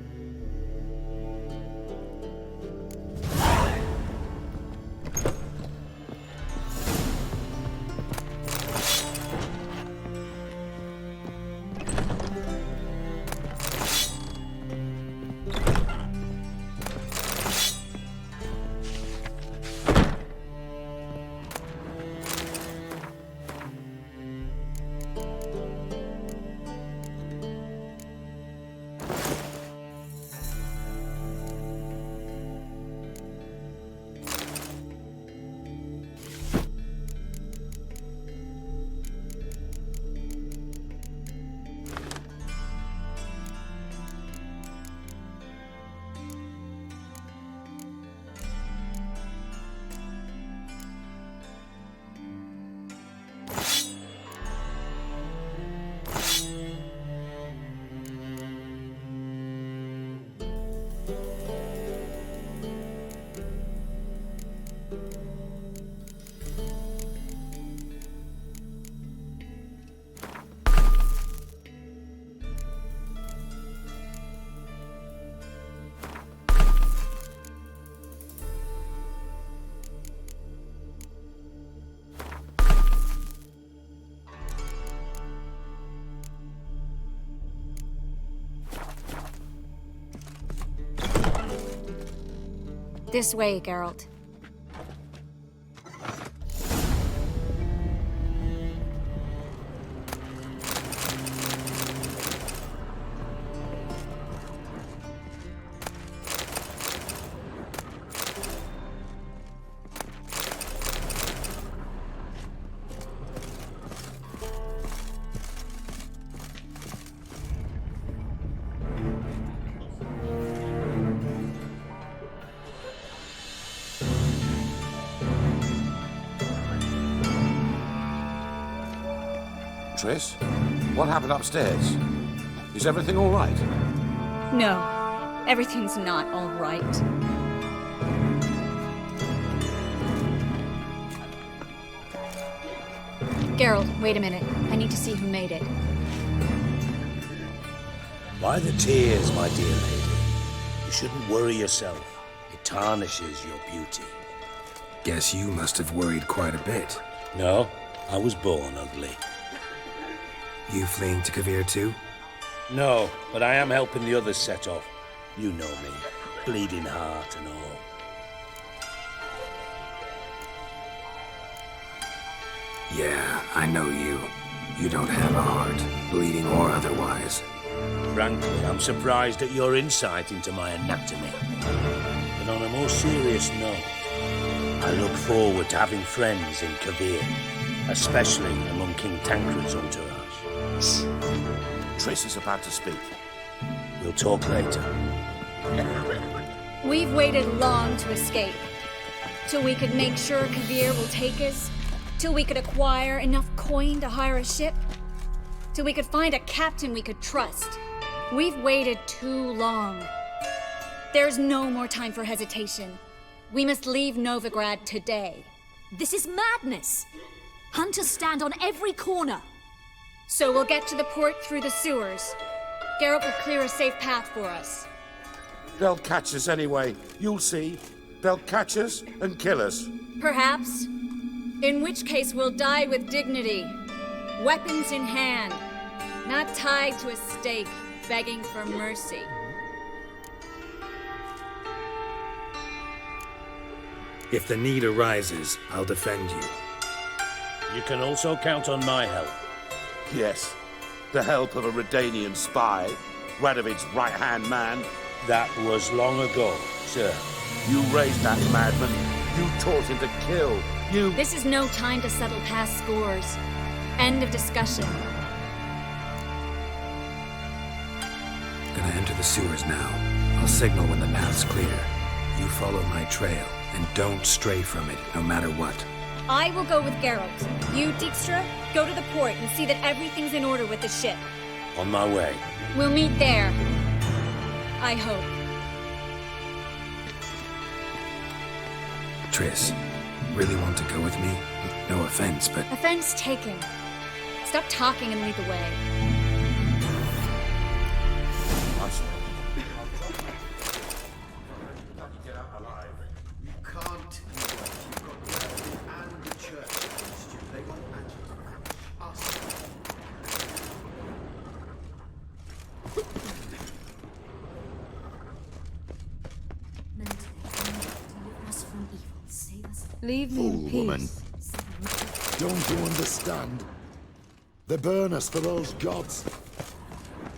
This way, Geralt. Triss, what happened upstairs? Is everything all right? No, everything's not all right. Geralt, wait a minute. I need to see who made it. By the tears, my dear lady. You shouldn't worry yourself. It tarnishes your beauty. Guess you must have worried quite a bit. No, I was born ugly. You fleeing to Kavir too? No, but I am helping the others set off. You know me. Bleeding heart and all. Yeah, I know you. You don't have a heart, bleeding or otherwise. Frankly, I'm surprised at your insight into my anatomy. But on a more serious note, I look forward to having friends in Kavir, especially among King Tancred's entourage. Triss is about to speak. We'll talk later. We've waited long to escape. Till we could make sure Kavir will take us. Till we could acquire enough coin to hire a ship. Till we could find a captain we could trust. We've waited too long. There's no more time for hesitation. We must leave Novigrad today. This is madness! Hunters stand on every corner. So we'll get to the port through the sewers. Geralt will clear a safe path for us. They'll catch us anyway. You'll see. They'll catch us and kill us. Perhaps. In which case we'll die with dignity. Weapons in hand. Not tied to a stake, begging for mercy. If the need arises, I'll defend you. You can also count on my help. Yes. The help of a Redanian spy, Radovid's right-hand man. That was long ago, sir. You raised that madman. You taught him to kill. You... This is no time to settle past scores. End of discussion. Gonna enter the sewers now. I'll signal when the path's clear. You follow my trail, and don't stray from it, no matter what. I will go with Geralt. You, Dijkstra, go to the port and see that everything's in order with the ship. On my way. We'll meet there. I hope. Triss, really want to go with me? No offense, but... Offense taken. Stop talking and lead the way. You can't. You've got Radovid and the church against you. They won't match us. Leave me in peace. Woman. Don't you understand? They burn us for those gods.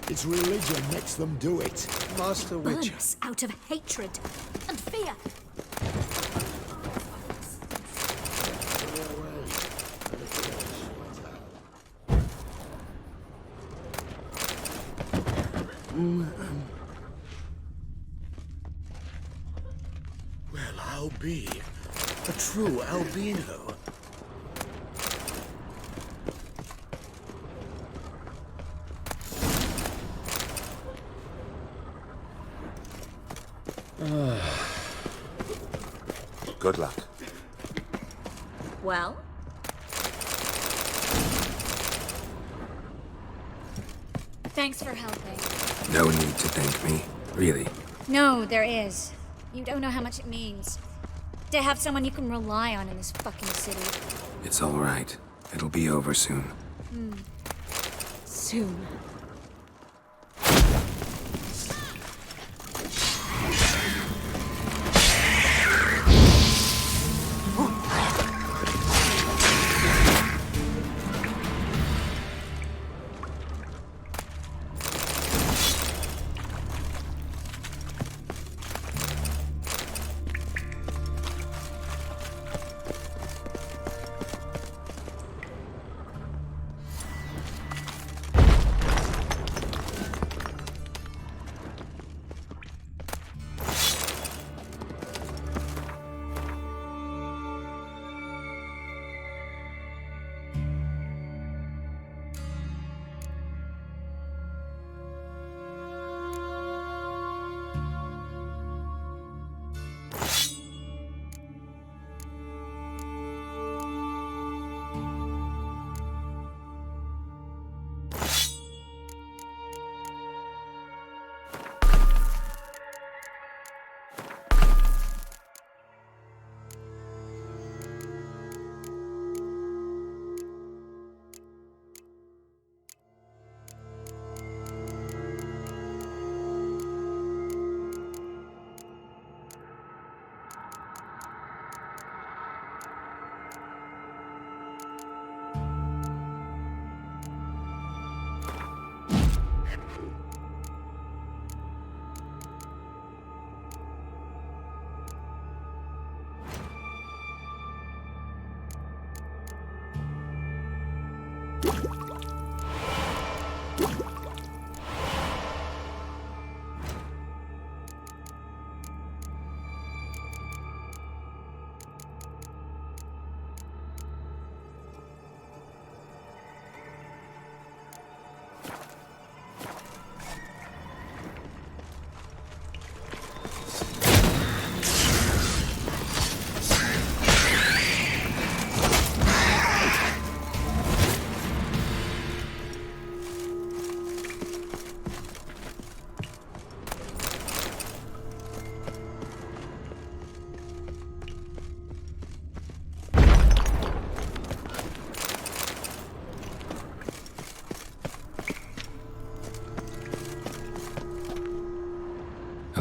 It's religion makes them do it. Master Burn Witcher. us out of hatred and fear. Well, I'll be a true albino. Good luck. Well? Thanks for helping. No need to thank me, really. No, there is. You don't know how much it means. To have someone you can rely on in this fucking city. It's all right. It'll be over soon. Soon.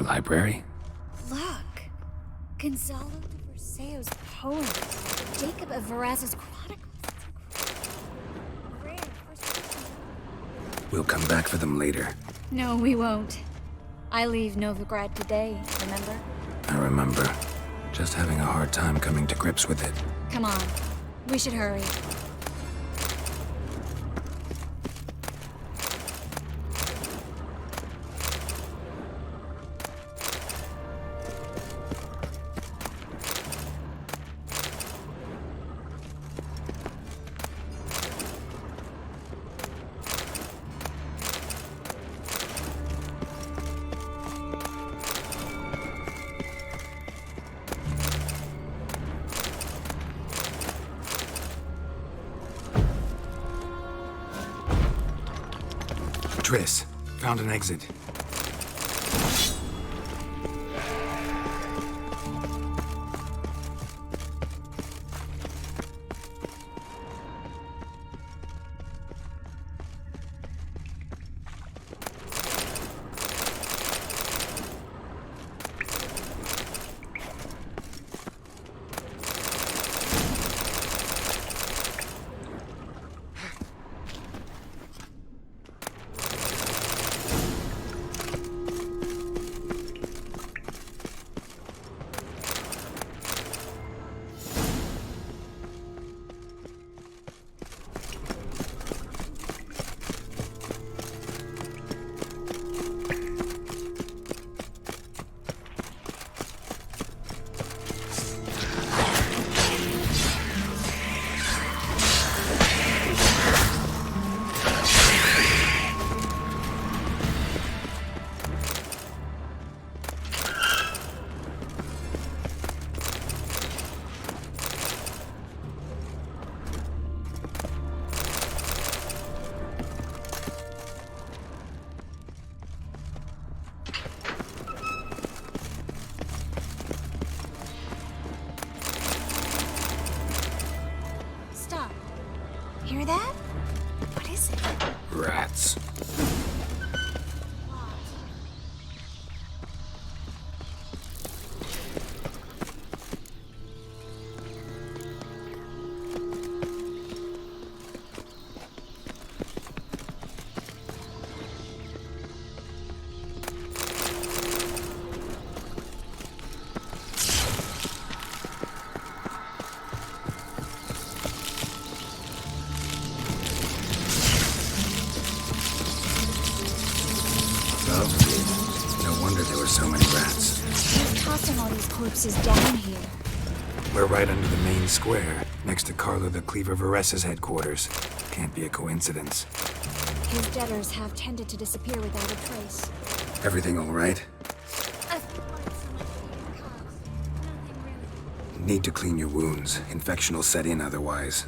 The library? Look! Gonzalo de Verseo's poems. Jacob of Varaz's chronicles. Rare, first edition. We'll come back for them later. No, we won't. I leave Novigrad today, remember? I remember. Just having a hard time coming to grips with it. Come on. We should hurry. Triss, found an exit. Hear that? What is it? Rats. Corpses down here. We're right under the main square, next to Carlo the Cleaver Vares's headquarters. Can't be a coincidence. His debtors have tended to disappear without a trace. Everything all right? Need to clean your wounds. Infection will set in otherwise.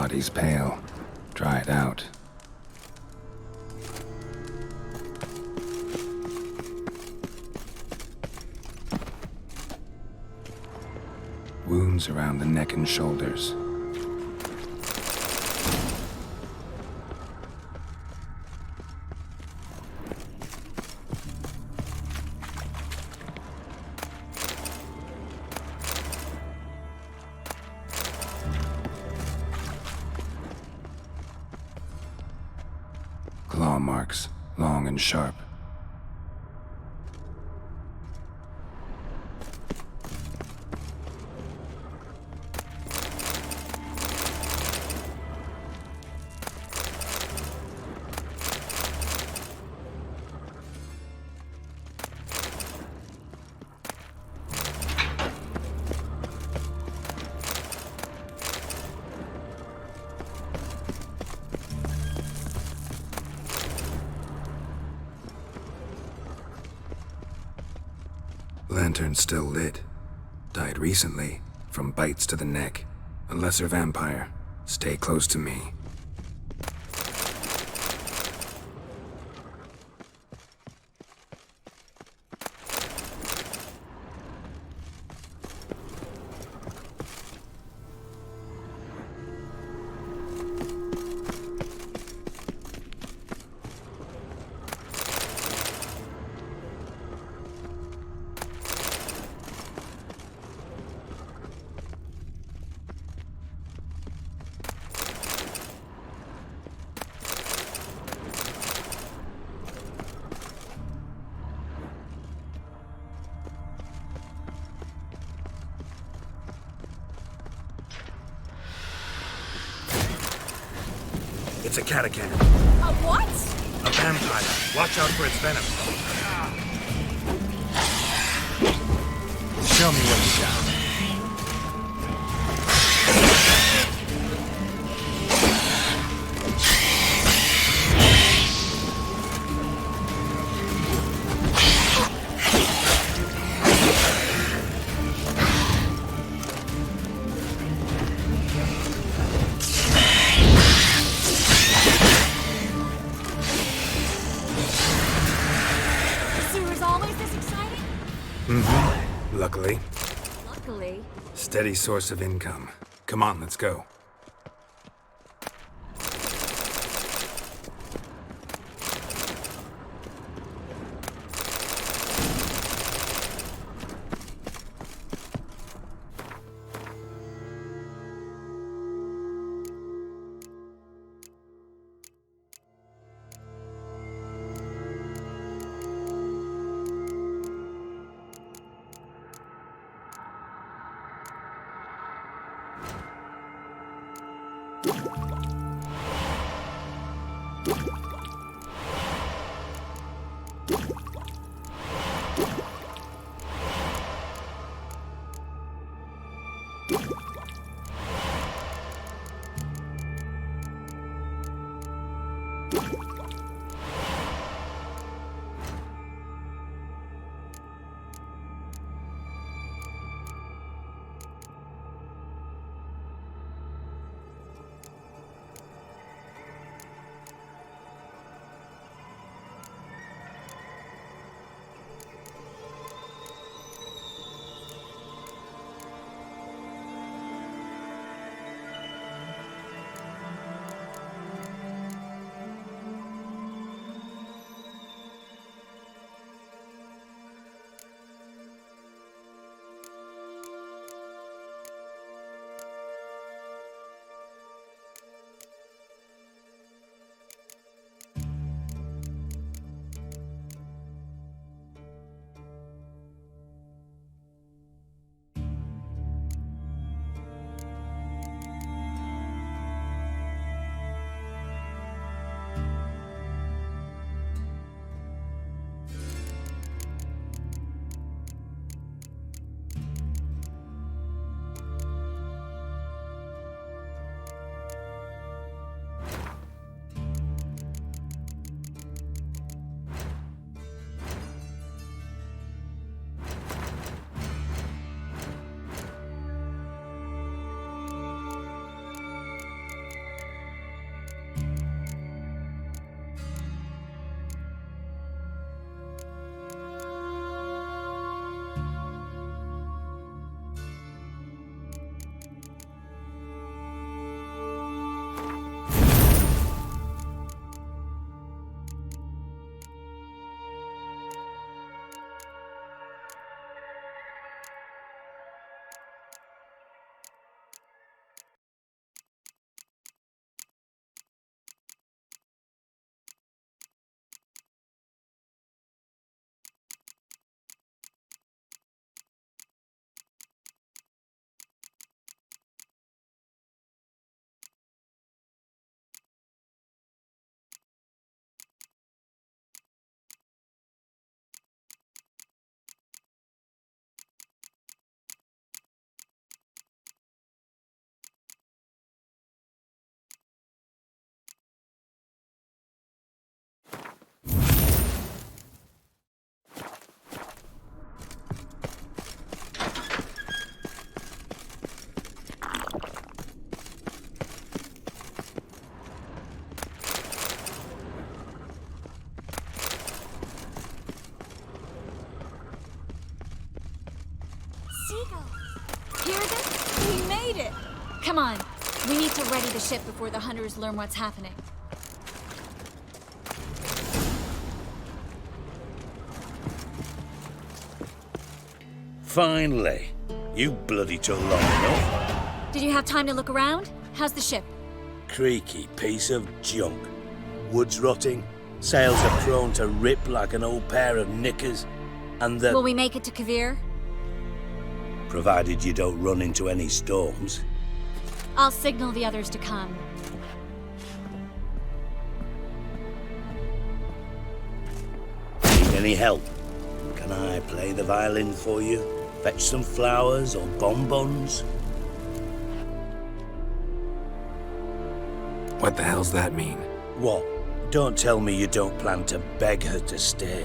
body's pale. Dry it out. Wounds around the neck and shoulders. Claw marks, long and sharp. Lantern still lit. Died recently, from bites to the neck. A lesser vampire. Stay close to me. It's a catachan. A what? A vampire. Watch out for its venom. Show me what you got. Luckily. Luckily. Steady source of income. Come on, let's go. seagulls. Hear them? We made it! Come on. We need to ready the ship before the hunters learn what's happening. Finally. You bloody took long enough. Did you have time to look around? How's the ship? Creaky piece of junk. Wood's rotting, sails are prone to rip like an old pair of knickers, and the... Will we make it to Kavir? Provided you don't run into any storms. I'll signal the others to come. Need any help? Can I play the violin for you? Fetch some flowers or bonbons? What the hell's that mean? What? Don't tell me you don't plan to beg her to stay.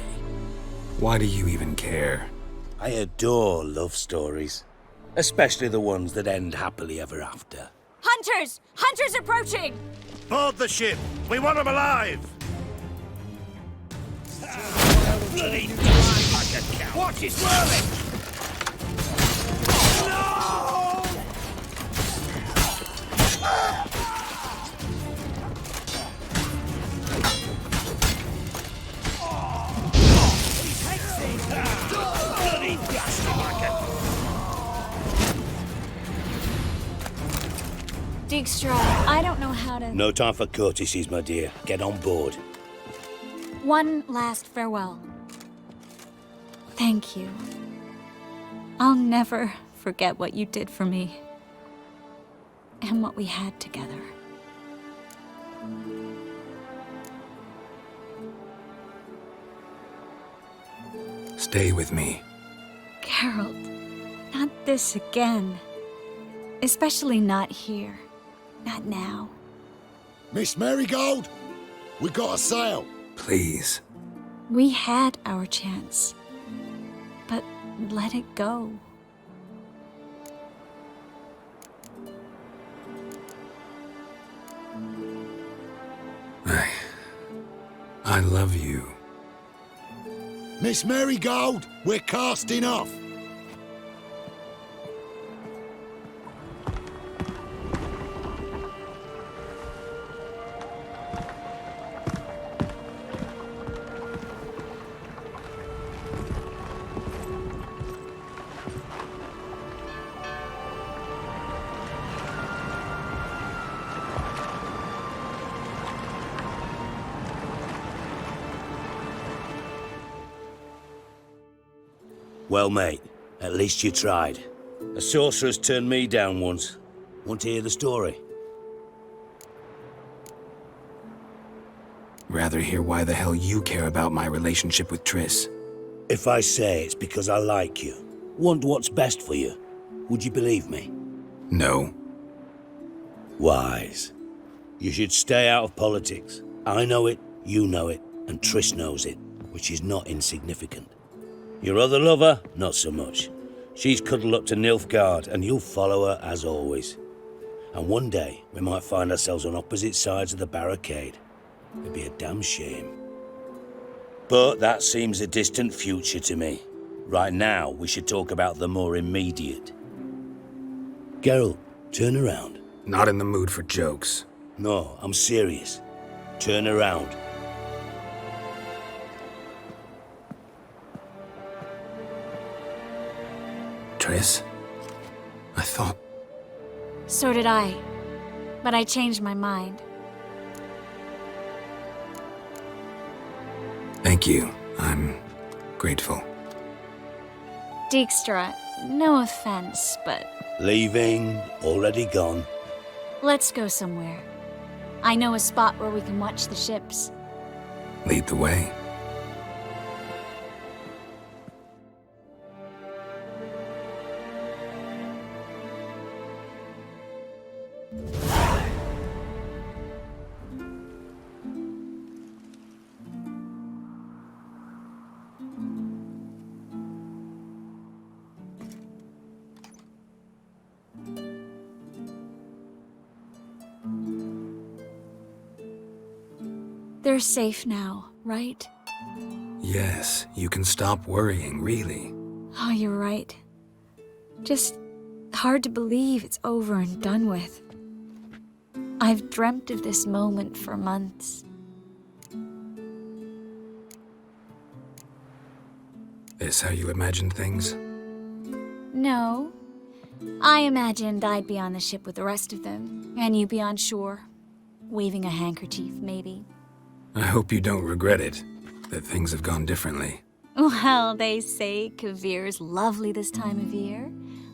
Why do you even care? I adore love stories. Especially the ones that end happily ever after. Hunters! Hunters approaching! Board the ship! We want them alive! Bloody die like a cow! Watch it swirling! No! Bloody bastard like a... Dijkstra, I don't know how to... No time for courtesies, my dear. Get on board. One last farewell. Thank you. I'll never forget what you did for me. And what we had together. Stay with me. Geralt, not this again. Especially not here. Not now. Miss Marigold, we got a sail. Please. We had our chance. But let it go. I love you. Miss Marigold, we're casting off. Well, mate, at least you tried. A sorceress turned me down once. Want to hear the story? Rather hear why the hell you care about my relationship with Triss. If I say it's because I like you, want what's best for you, would you believe me? No. Wise. You should stay out of politics. I know it, you know it, and Triss knows it, which is not insignificant. Your other lover, not so much. She's cuddled up to Nilfgaard, and you'll follow her as always. And one day, we might find ourselves on opposite sides of the barricade. It'd be a damn shame. But that seems a distant future to me. Right now, we should talk about the more immediate. Geralt, turn around. Not in the mood for jokes. No, I'm serious. Turn around. Triss? I thought... So did I. But I changed my mind. Thank you. I'm grateful. Dijkstra, no offense, but... Leaving, already gone. Let's go somewhere. I know a spot where we can watch the ships. Lead the way. They're safe now, right? Yes, you can stop worrying, really. Oh, you're right. Just hard to believe it's over and done with. I've dreamt of this moment for months. This how you imagined things? No. I imagined I'd be on the ship with the rest of them, and you be on shore, waving a handkerchief, maybe. I hope you don't regret it, that things have gone differently. Well, they say Kavir's lovely this time of year,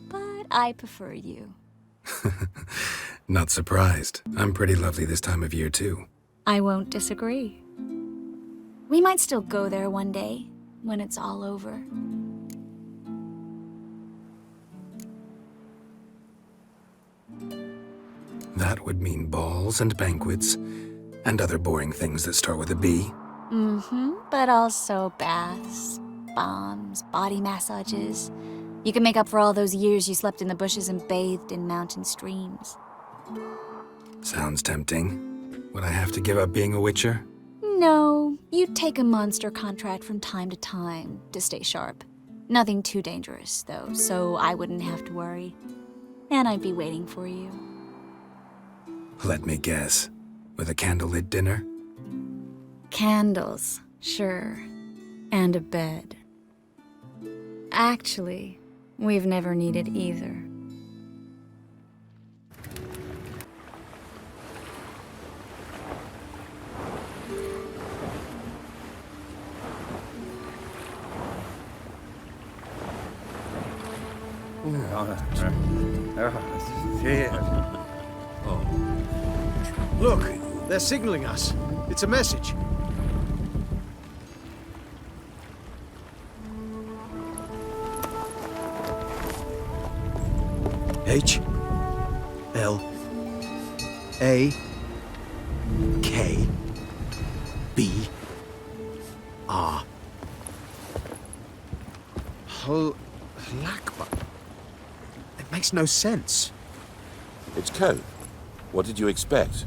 but I prefer you. Not surprised. I'm pretty lovely this time of year, too. I won't disagree. We might still go there one day, when it's all over. That would mean balls and banquets, and other boring things that start with a B. But also baths, bombs, body massages. You can make up for all those years you slept in the bushes and bathed in mountain streams. Sounds tempting. Would I have to give up being a witcher? No, you'd take a monster contract from time to time to stay sharp. Nothing too dangerous, though, so I wouldn't have to worry. And I'd be waiting for you. Let me guess. With a candlelit dinner? Candles, sure. And a bed. Actually, we've never needed either. Look, they're signaling us. It's a message. H L A K B R. Lakba. It makes no sense. It's code. What did you expect?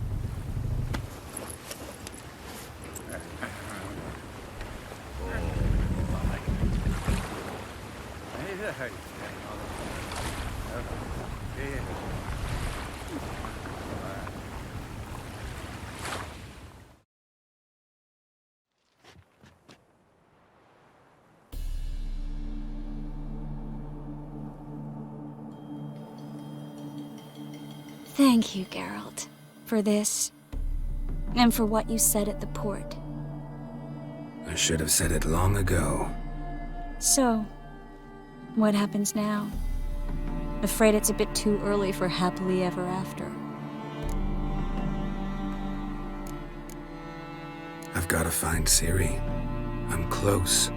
Thank you, Geralt, for this, and for what you said at the port. I should have said it long ago. So, what happens now? Afraid it's a bit too early for happily ever after. I've got to find Ciri. I'm close.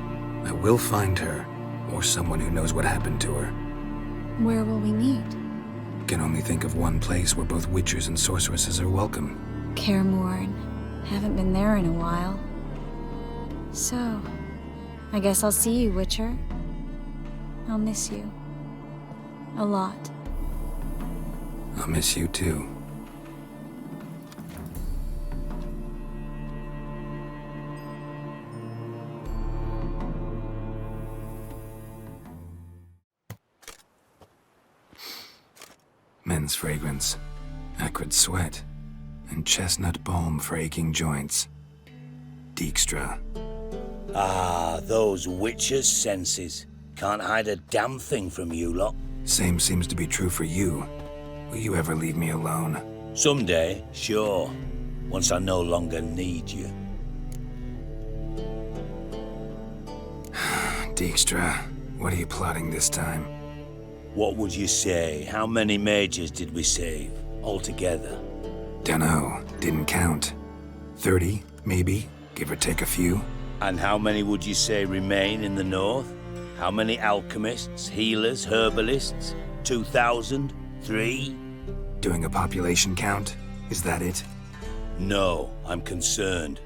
I will find her, or someone who knows what happened to her. Where will we meet? Can only think of one place where both witchers and sorceresses are welcome. Kaer Morhen. Haven't been there in a while. So, I guess I'll see you, Witcher. I'll miss you. A lot. I'll miss you too. Men's fragrance, acrid sweat, and chestnut balm for aching joints. Dijkstra. Ah, those witches' senses. Can't hide a damn thing from you lot. Same seems to be true for you. Will you ever leave me alone? Someday, sure. Once I no longer need you. Dijkstra, what are you plotting this time? What would you say? How many mages did we save, altogether? Dunno, didn't count. 30, maybe, give or take a few. And how many would you say remain in the north? How many alchemists, healers, herbalists? 2,000? 3? Doing a population count? Is that it? No, I'm concerned.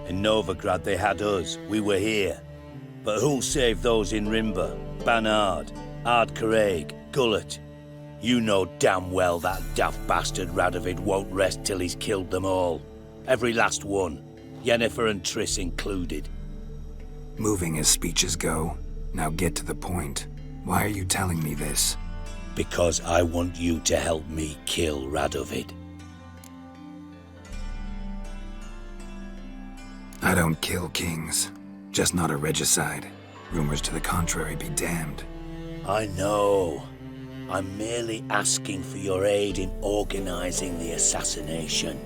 In Novigrad they had us, we were here. But who'll save those in Rimba, Banard, Ardcaraig, Gullet? You know damn well that daft bastard Radovid won't rest till he's killed them all. Every last one. Yennefer and Triss included. Moving as speeches go. Now get to the point. Why are you telling me this? Because I want you to help me kill Radovid. I don't kill kings. Just not a regicide. Rumors to the contrary be damned. I know. I'm merely asking for your aid in organizing the assassination.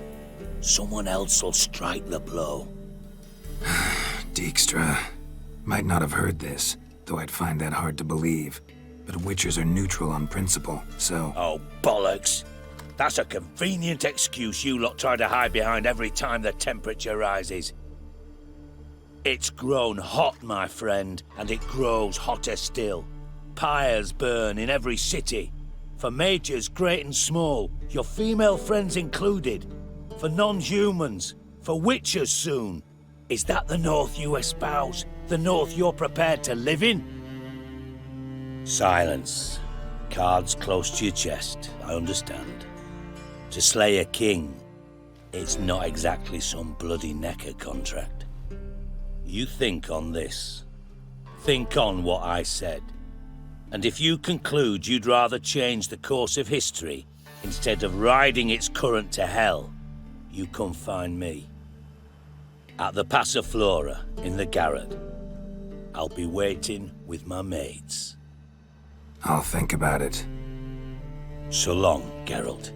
Someone else will strike the blow. Dijkstra. Might not have heard this, though I'd find that hard to believe. But Witchers are neutral on principle, so... Oh, bollocks. That's a convenient excuse you lot try to hide behind every time the temperature rises. It's grown hot, my friend, and it grows hotter still. Pyres burn in every city. For majors great and small, your female friends included. For non-humans, for Witchers soon. Is that the North you espouse? The North you're prepared to live in? Silence. Cards close to your chest, I understand. To slay a king, it's not exactly some bloody necker contract. You think on this. Think on what I said. And if you conclude you'd rather change the course of history instead of riding its current to hell, you come find me. At the Passiflora in the garret. I'll be waiting with my mates. I'll think about it. So long, Geralt.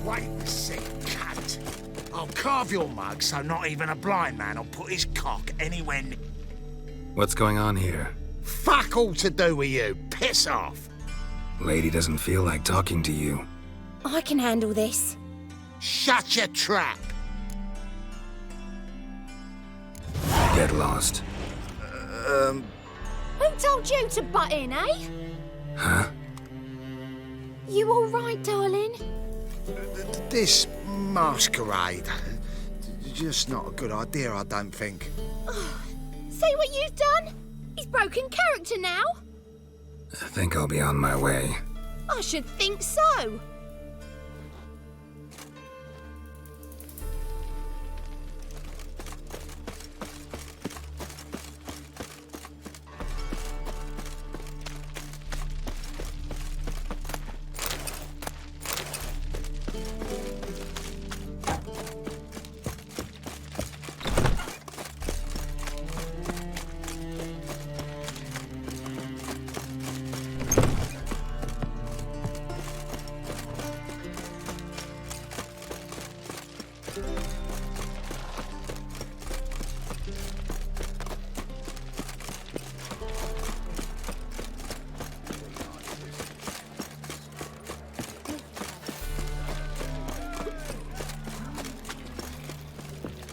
Wait a sec, cunt. I'll carve your mug so not even a blind man will put his cock anywhere near. What's going on here? Fuck all to do with you. Piss off. Lady doesn't feel like talking to you. I can handle this. Shut your trap. Get lost. Who told you to butt in, eh? Huh? You all right, darling? This masquerade. Just not a good idea, I don't think. See what you've done? He's broken character now. I think I'll be on my way. I should think so.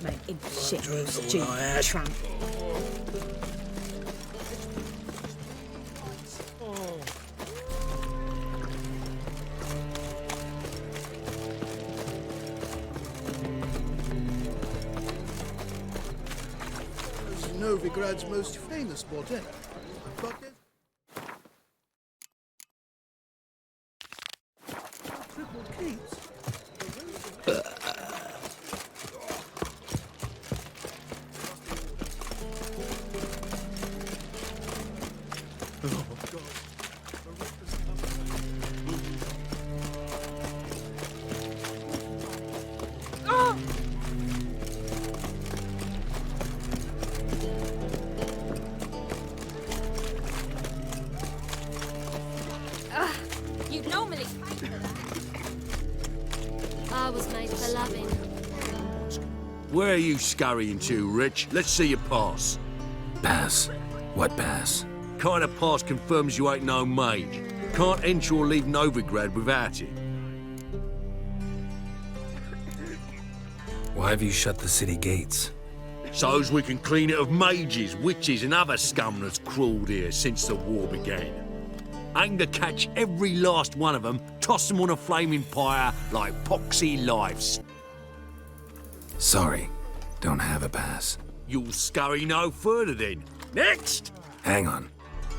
Make him shit, stupid tramp. It's Novigrad's most famous spot, eh? But there's triple keys. You'd normally pay for that. I was made for loving. Where are you scurrying to, Rich? Let's see your pass. Pass? What pass? Kind of pass confirms you ain't no mage. Can't enter or leave Novigrad without it. Why have you shut the city gates? So's we can clean it of mages, witches and other scum that's crawled here since the war began. Aim to catch every last one of them, toss them on a flaming pyre like poxy lives. Sorry, don't have a pass. You'll scurry no further then. Next! Hang on.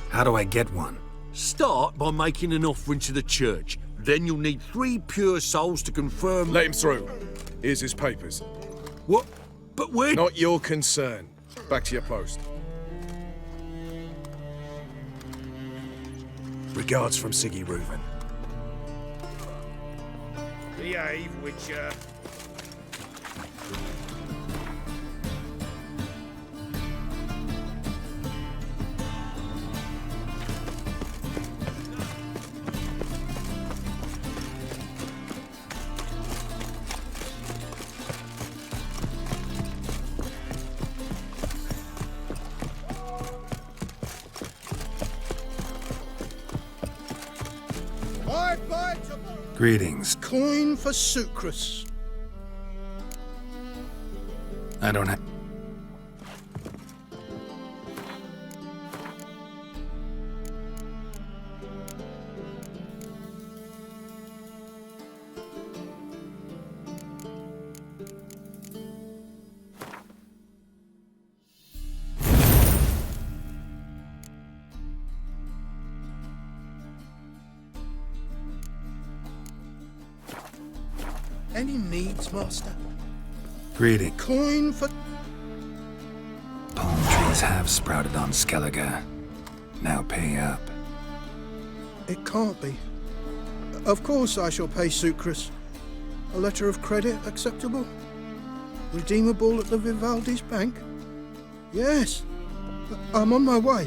How do I get one? Start by making an offering to the church. Then you'll need 3 pure souls to confirm... Let him through. Here's his papers. What? But we're... Not your concern. Back to your post. Regards from Siggy Reuven. Behave, Witcher. Greetings. Coin for Sucrus. I don't have... Any needs, Master? Greeting. Coin for... Palm trees have sprouted on Skellige. Now pay up. It can't be. Of course I shall pay Sucrus. A letter of credit acceptable? Redeemable at the Vivaldi's bank? Yes. I'm on my way.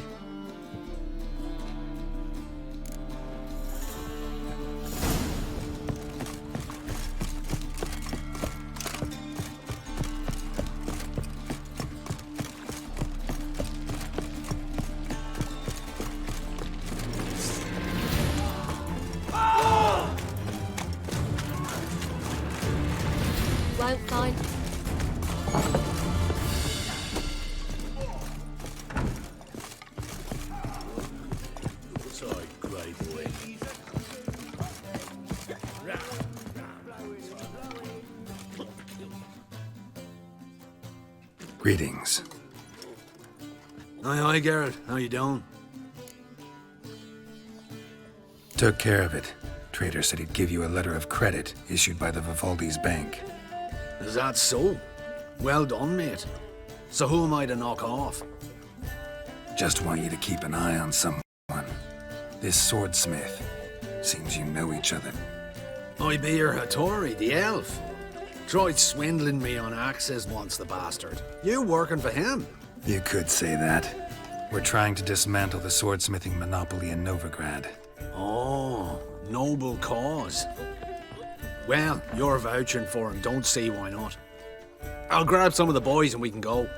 Won't find. Sorry, great boy. Greetings. Aye, Garrett. How you doing? Took care of it. Trader said he'd give you a letter of credit issued by the Vivaldi's bank. Is that so? Well done, mate. So who am I to knock off? Just want you to keep an eye on someone. This swordsmith. Seems you know each other. I be your Hattori, the elf. Tried swindling me on access once, the bastard. You working for him? You could say that. We're trying to dismantle the swordsmithing monopoly in Novigrad. Oh, noble cause. Well, you're vouching for him, don't see why not. I'll grab some of the boys and we can go.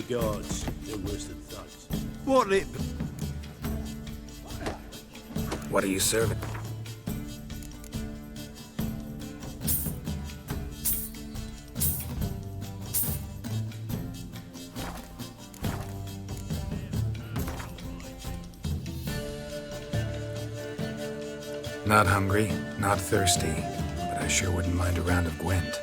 the gods. They're worse than thugs. What it... What are you serving? Not hungry, not thirsty, but I sure wouldn't mind a round of Gwent.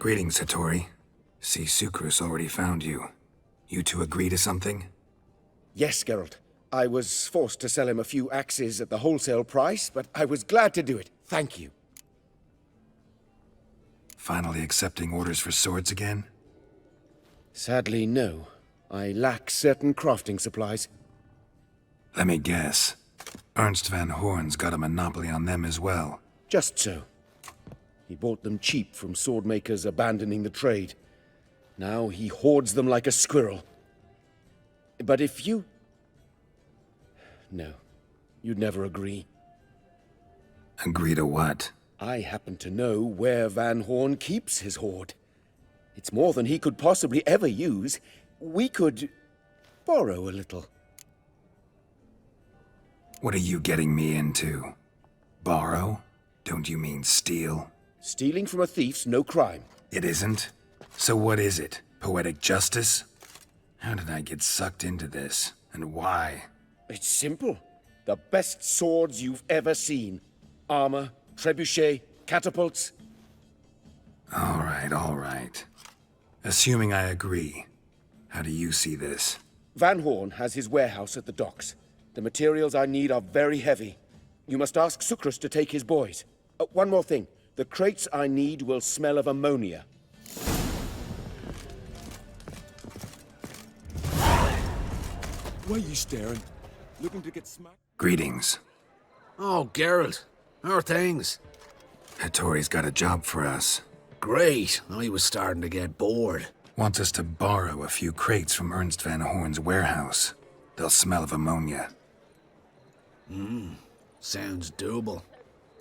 Greetings, Hattori. See, Sucrus already found you. You two agree to something? Yes, Geralt. I was forced to sell him a few axes at the wholesale price, but I was glad to do it. Thank you. Finally accepting orders for swords again? Sadly, no. I lack certain crafting supplies. Let me guess. Ernst van Horn's got a monopoly on them as well. Just so. He bought them cheap from swordmakers abandoning the trade. Now he hoards them like a squirrel. But if you... No, you'd never agree. Agree to what? I happen to know where Van Horn keeps his hoard. It's more than he could possibly ever use. We could borrow a little. What are you getting me into? Borrow? Don't you mean steal? Stealing from a thief's no crime. It isn't? So what is it? Poetic justice? How did I get sucked into this? And why? It's simple. The best swords you've ever seen. Armor, trebuchet, catapults. All right. Assuming I agree, how do you see this? Van Horn has his warehouse at the docks. The materials I need are very heavy. You must ask Sucrus to take his boys. One more thing. The crates I need will smell of ammonia. Why are you staring? Looking to get smacked? Greetings. Oh, Geralt. How are things? Hattori's got a job for us. Great. I was starting to get bored. Wants us to borrow a few crates from Ernst van Horn's warehouse. They'll smell of ammonia. Sounds doable.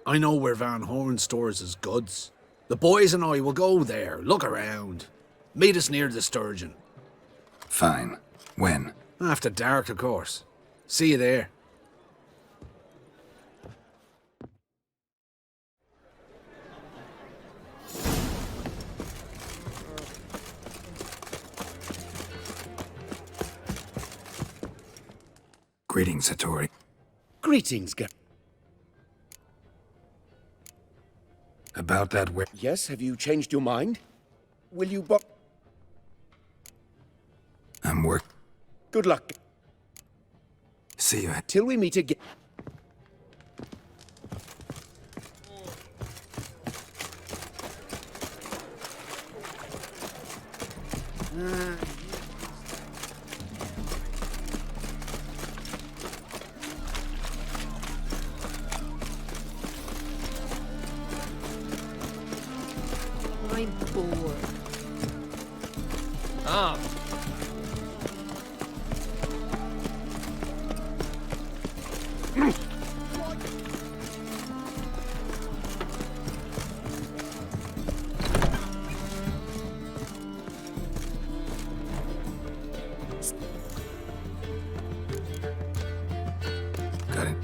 I know where Van Horn stores his goods. The boys and I will go there, look around. Meet us near the Sturgeon. Fine. When? After dark, of course. See you there. Greetings, Hattori. Greetings, Geralt. About that Yes, have you changed your mind? Will you I'm Good luck. See you. Till we meet again. I'm bored. Ah. Got it.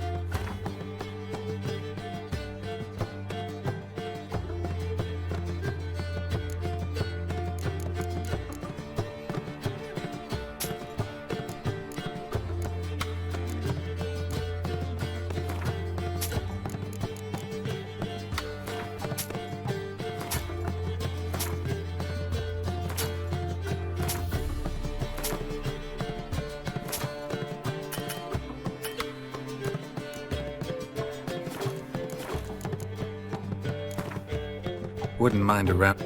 Wouldn't mind a wrap.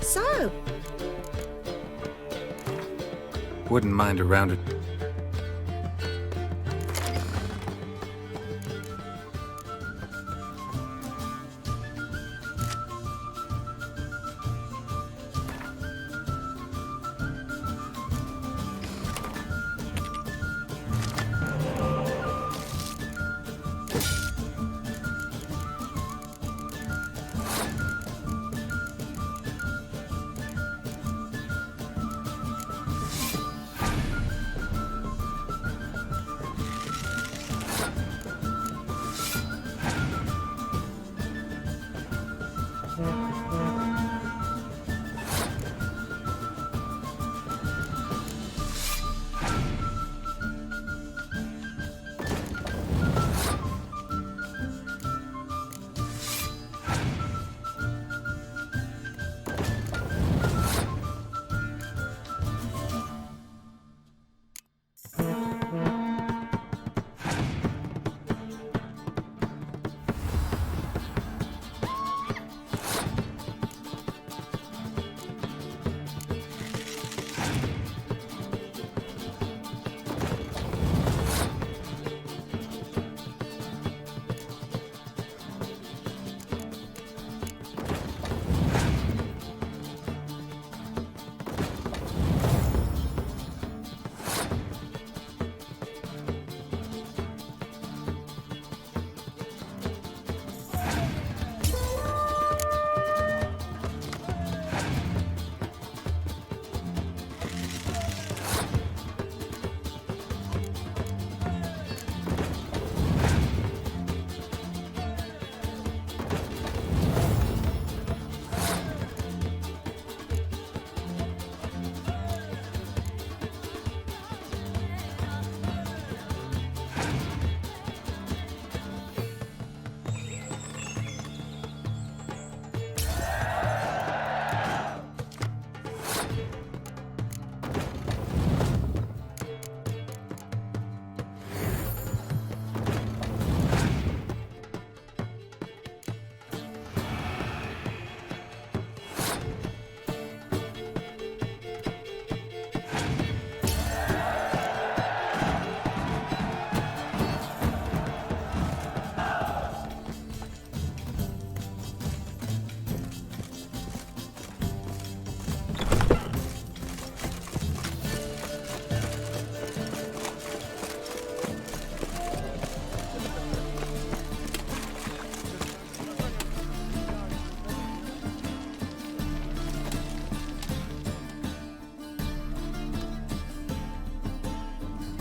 So? Wouldn't mind a round of...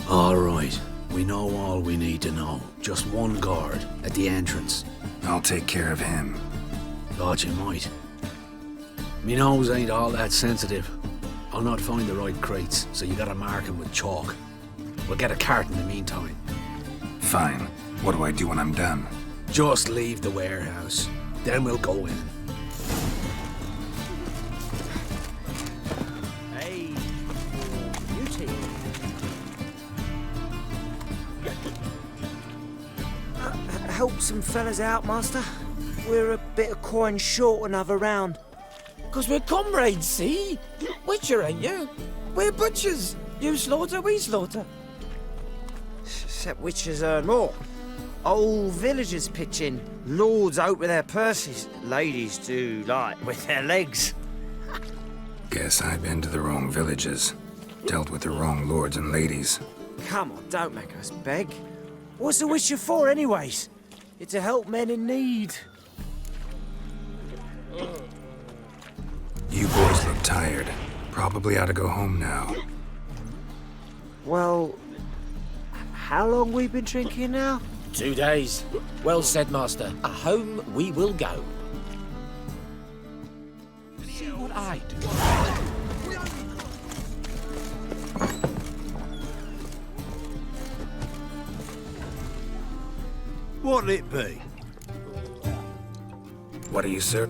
All right. We know all we need to know. Just one guard at the entrance. I'll take care of him. Thought you might. Me nose ain't all that sensitive. I'll not find the right crates, so you gotta mark them with chalk. We'll get a cart in the meantime. Fine. What do I do when I'm done? Just leave the warehouse. Then we'll go in. Hey, beauty. Help some fellas out, Master. We're a bit of coin short another round. 'Cause we're comrades, see? Witcher, ain't you? We're butchers. You slaughter, we slaughter. Except witches earn more. Old villagers pitch in. Lords out with their purses. Ladies do like with their legs. Guess I've been to the wrong villages. Dealt with the wrong lords and ladies. Come on, don't make us beg. What's the witcher for, anyways? It's to help men in need. You boys look tired. Probably ought to go home now. Well, how long we been drinking now? 2 days. Well said, Master. Home we will go. See what I do. What'll it be? What are you, sir?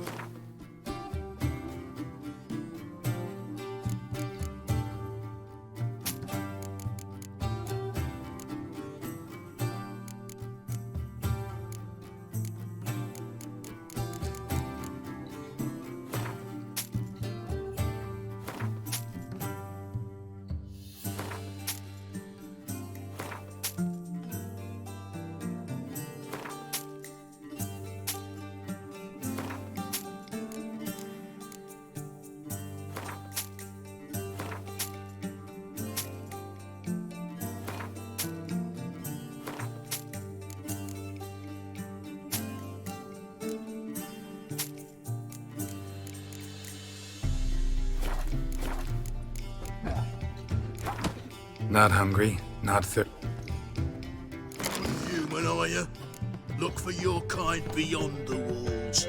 Not hungry, not Human, are you? Look for your kind beyond the walls.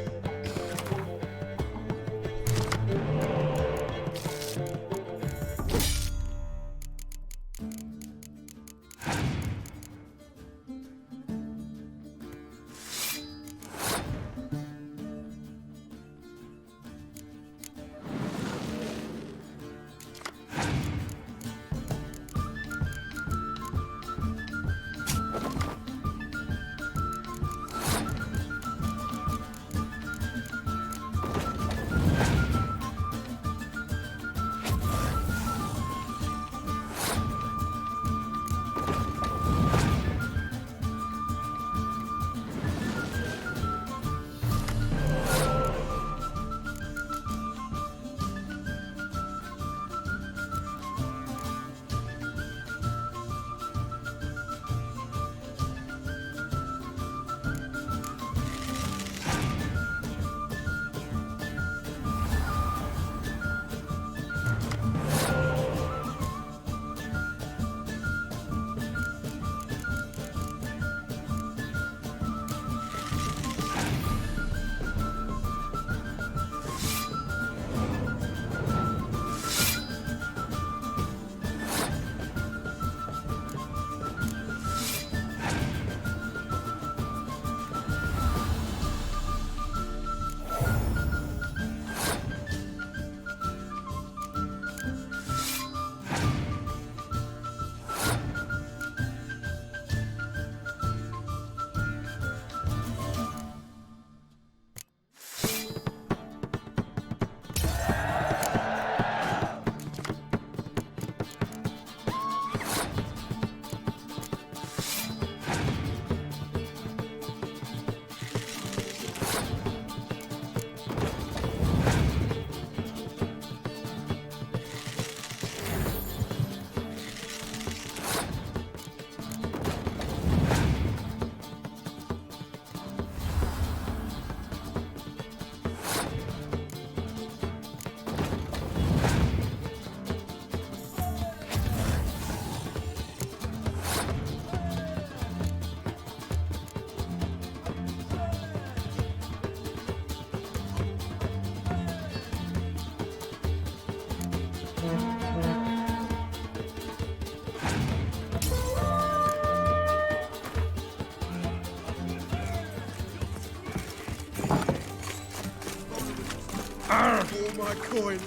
Oh, my coin.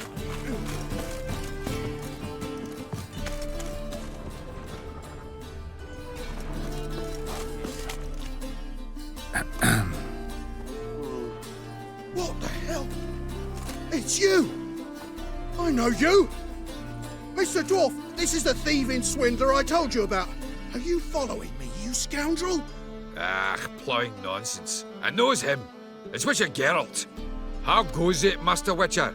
What the hell? It's you! I know you! Mr. Dwarf, this is the thieving swindler I told you about. Are you following me, you scoundrel? Ah, ploughing nonsense. I knows him. It's Witcher Geralt. How goes it, Master Witcher?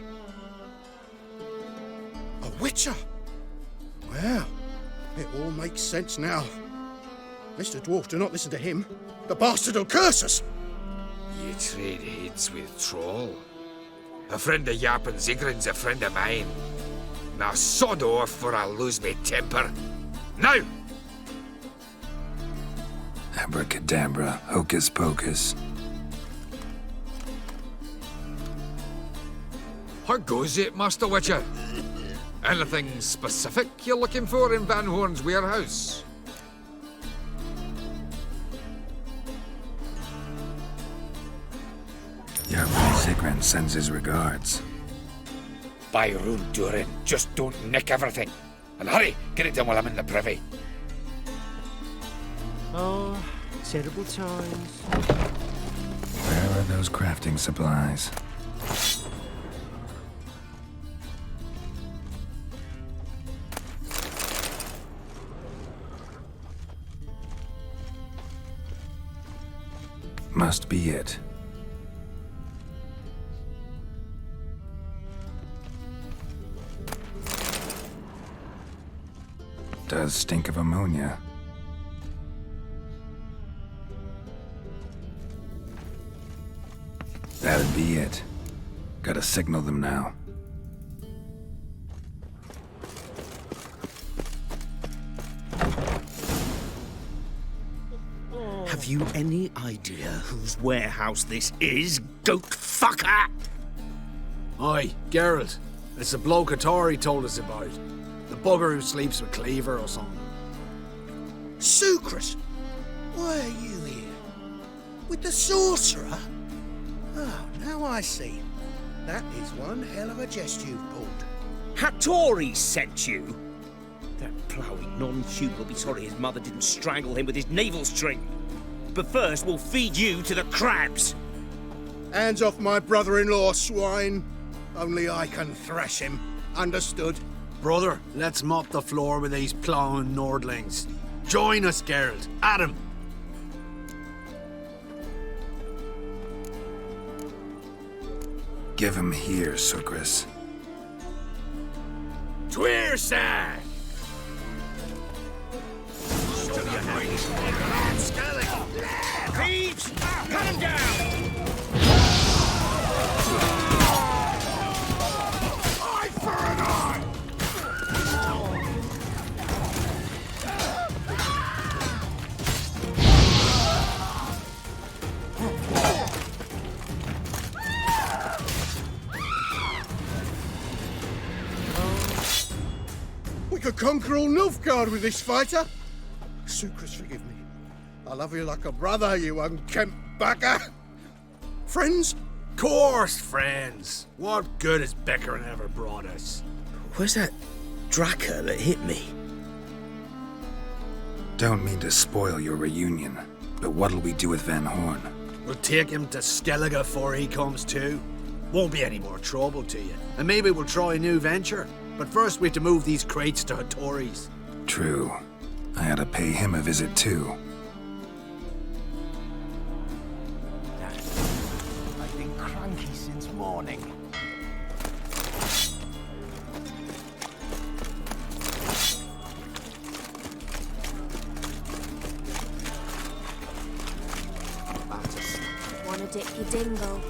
A witcher? Well, it all makes sense now. Mr. Dwarf, do not listen to him. The bastard will curse us. You trade heads with Troll. A friend of Yap and Zigrin's a friend of mine. Now sod off or I'll lose my temper. Now! Abracadabra, hocus pocus. How goes it, Master Witcher? Anything specific you're looking for in Van Horn's warehouse? Your Zigrin sends his regards. By Rune Durin, just don't nick everything. And hurry, get it done while I'm in the privy. Oh, terrible times. Where are those crafting supplies? Must be it. Does stink of ammonia. That'd be it. Gotta signal them now. Have you any idea whose warehouse this is, goat fucker? Aye, Geralt. It's the bloke Atari told us about. The bugger who sleeps with Cleaver or something. Sucrus, why are you here? With the sorcerer? Oh, now I see. That is one hell of a jest you've pulled. Hattori sent you? That ploughing non-human will be sorry his mother didn't strangle him with his navel string. But first, we'll feed you to the crabs. Hands off my brother-in-law, swine. Only I can thrash him. Understood? Brother, let's mop the floor with these ploughing Nordlings. Join us, Geralt. Adam. Give him here, Sucrus. Tweersack! Thieves! Cut him down! Eye for an eye! We could conquer all Nilfgaard with this fighter. Sucrus, forgive me. I love you like a brother, you unkempt bugger. Friends? Course, friends. What good has Beckering ever brought us? Where's that Draka that hit me? Don't mean to spoil your reunion, but what'll we do with Van Horn? We'll take him to Skellige before he comes too. Won't be any more trouble to you. And maybe we'll try a new venture. But first we have to move these crates to Hattori's. True. I had to pay him a visit too. I've been cranky since morning. Wanna dip your dingle?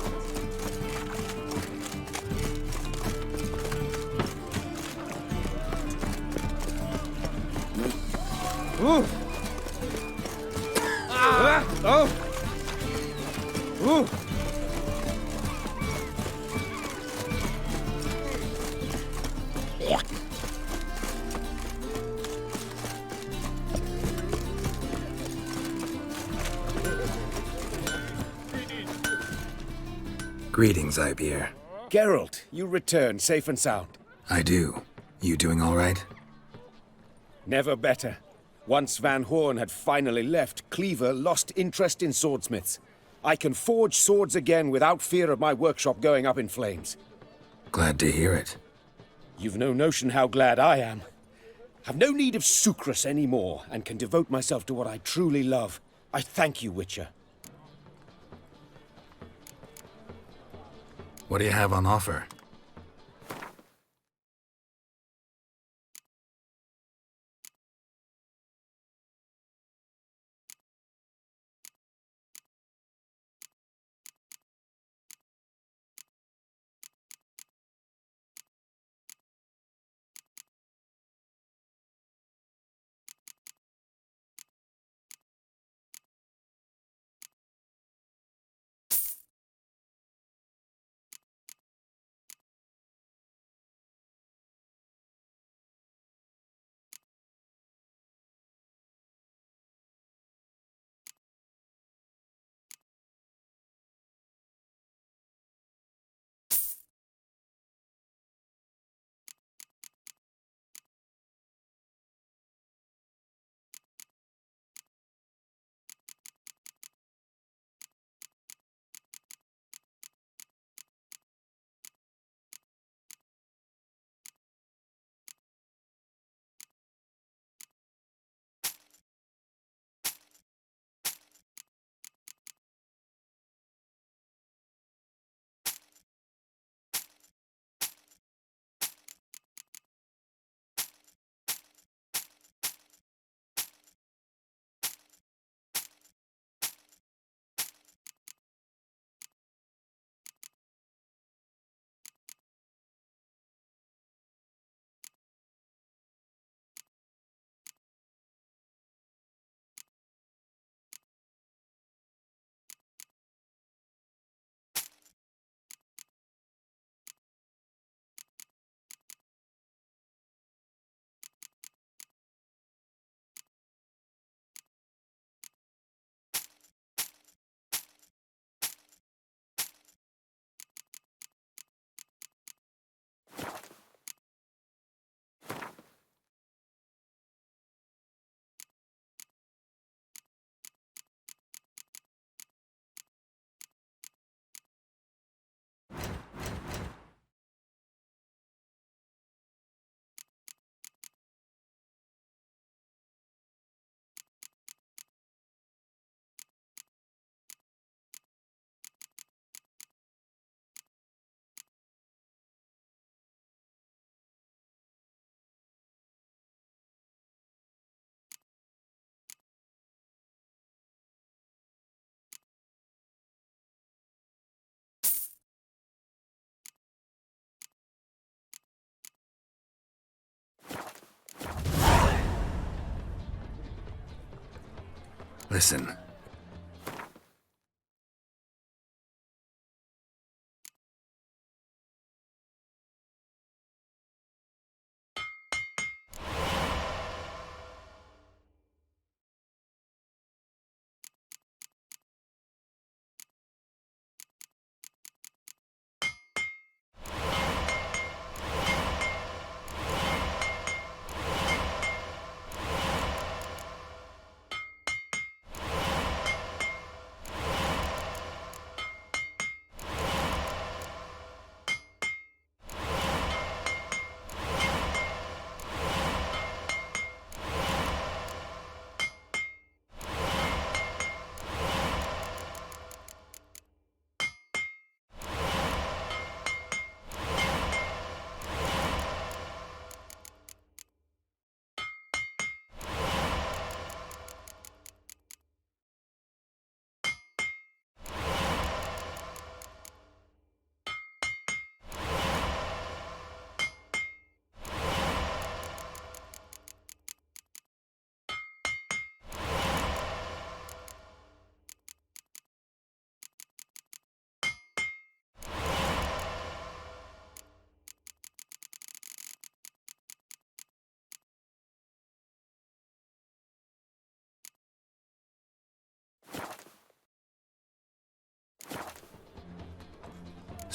Ooh. Oh. Ooh. Greetings, Ipier. Geralt, you return safe and sound. I do. You doing all right? Never better. Once Van Horn had finally left, Cleaver lost interest in swordsmiths. I can forge swords again without fear of my workshop going up in flames. Glad to hear it. You've no notion how glad I am. I've no need of Sucrus anymore, and can devote myself to what I truly love. I thank you, Witcher. What do you have on offer? Listen.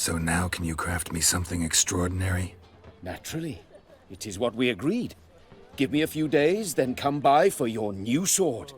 So now can you craft me something extraordinary? Naturally. It is what we agreed. Give me a few days, then come by for your new sword.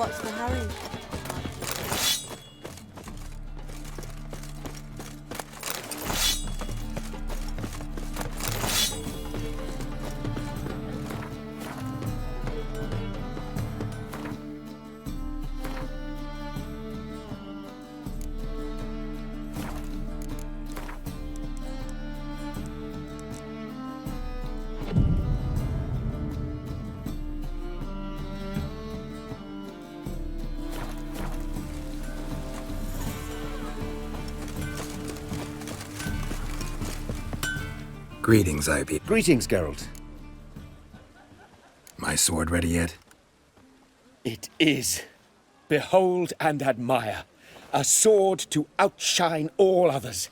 What's the hurry? Greetings, IB. Greetings, Geralt. My sword ready yet? It is. Behold and admire. A sword to outshine all others.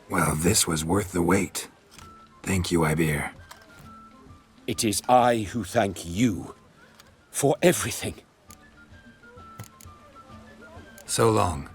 Well, this was worth the wait. Thank you, Ibir. It is I who thank you for everything. So long.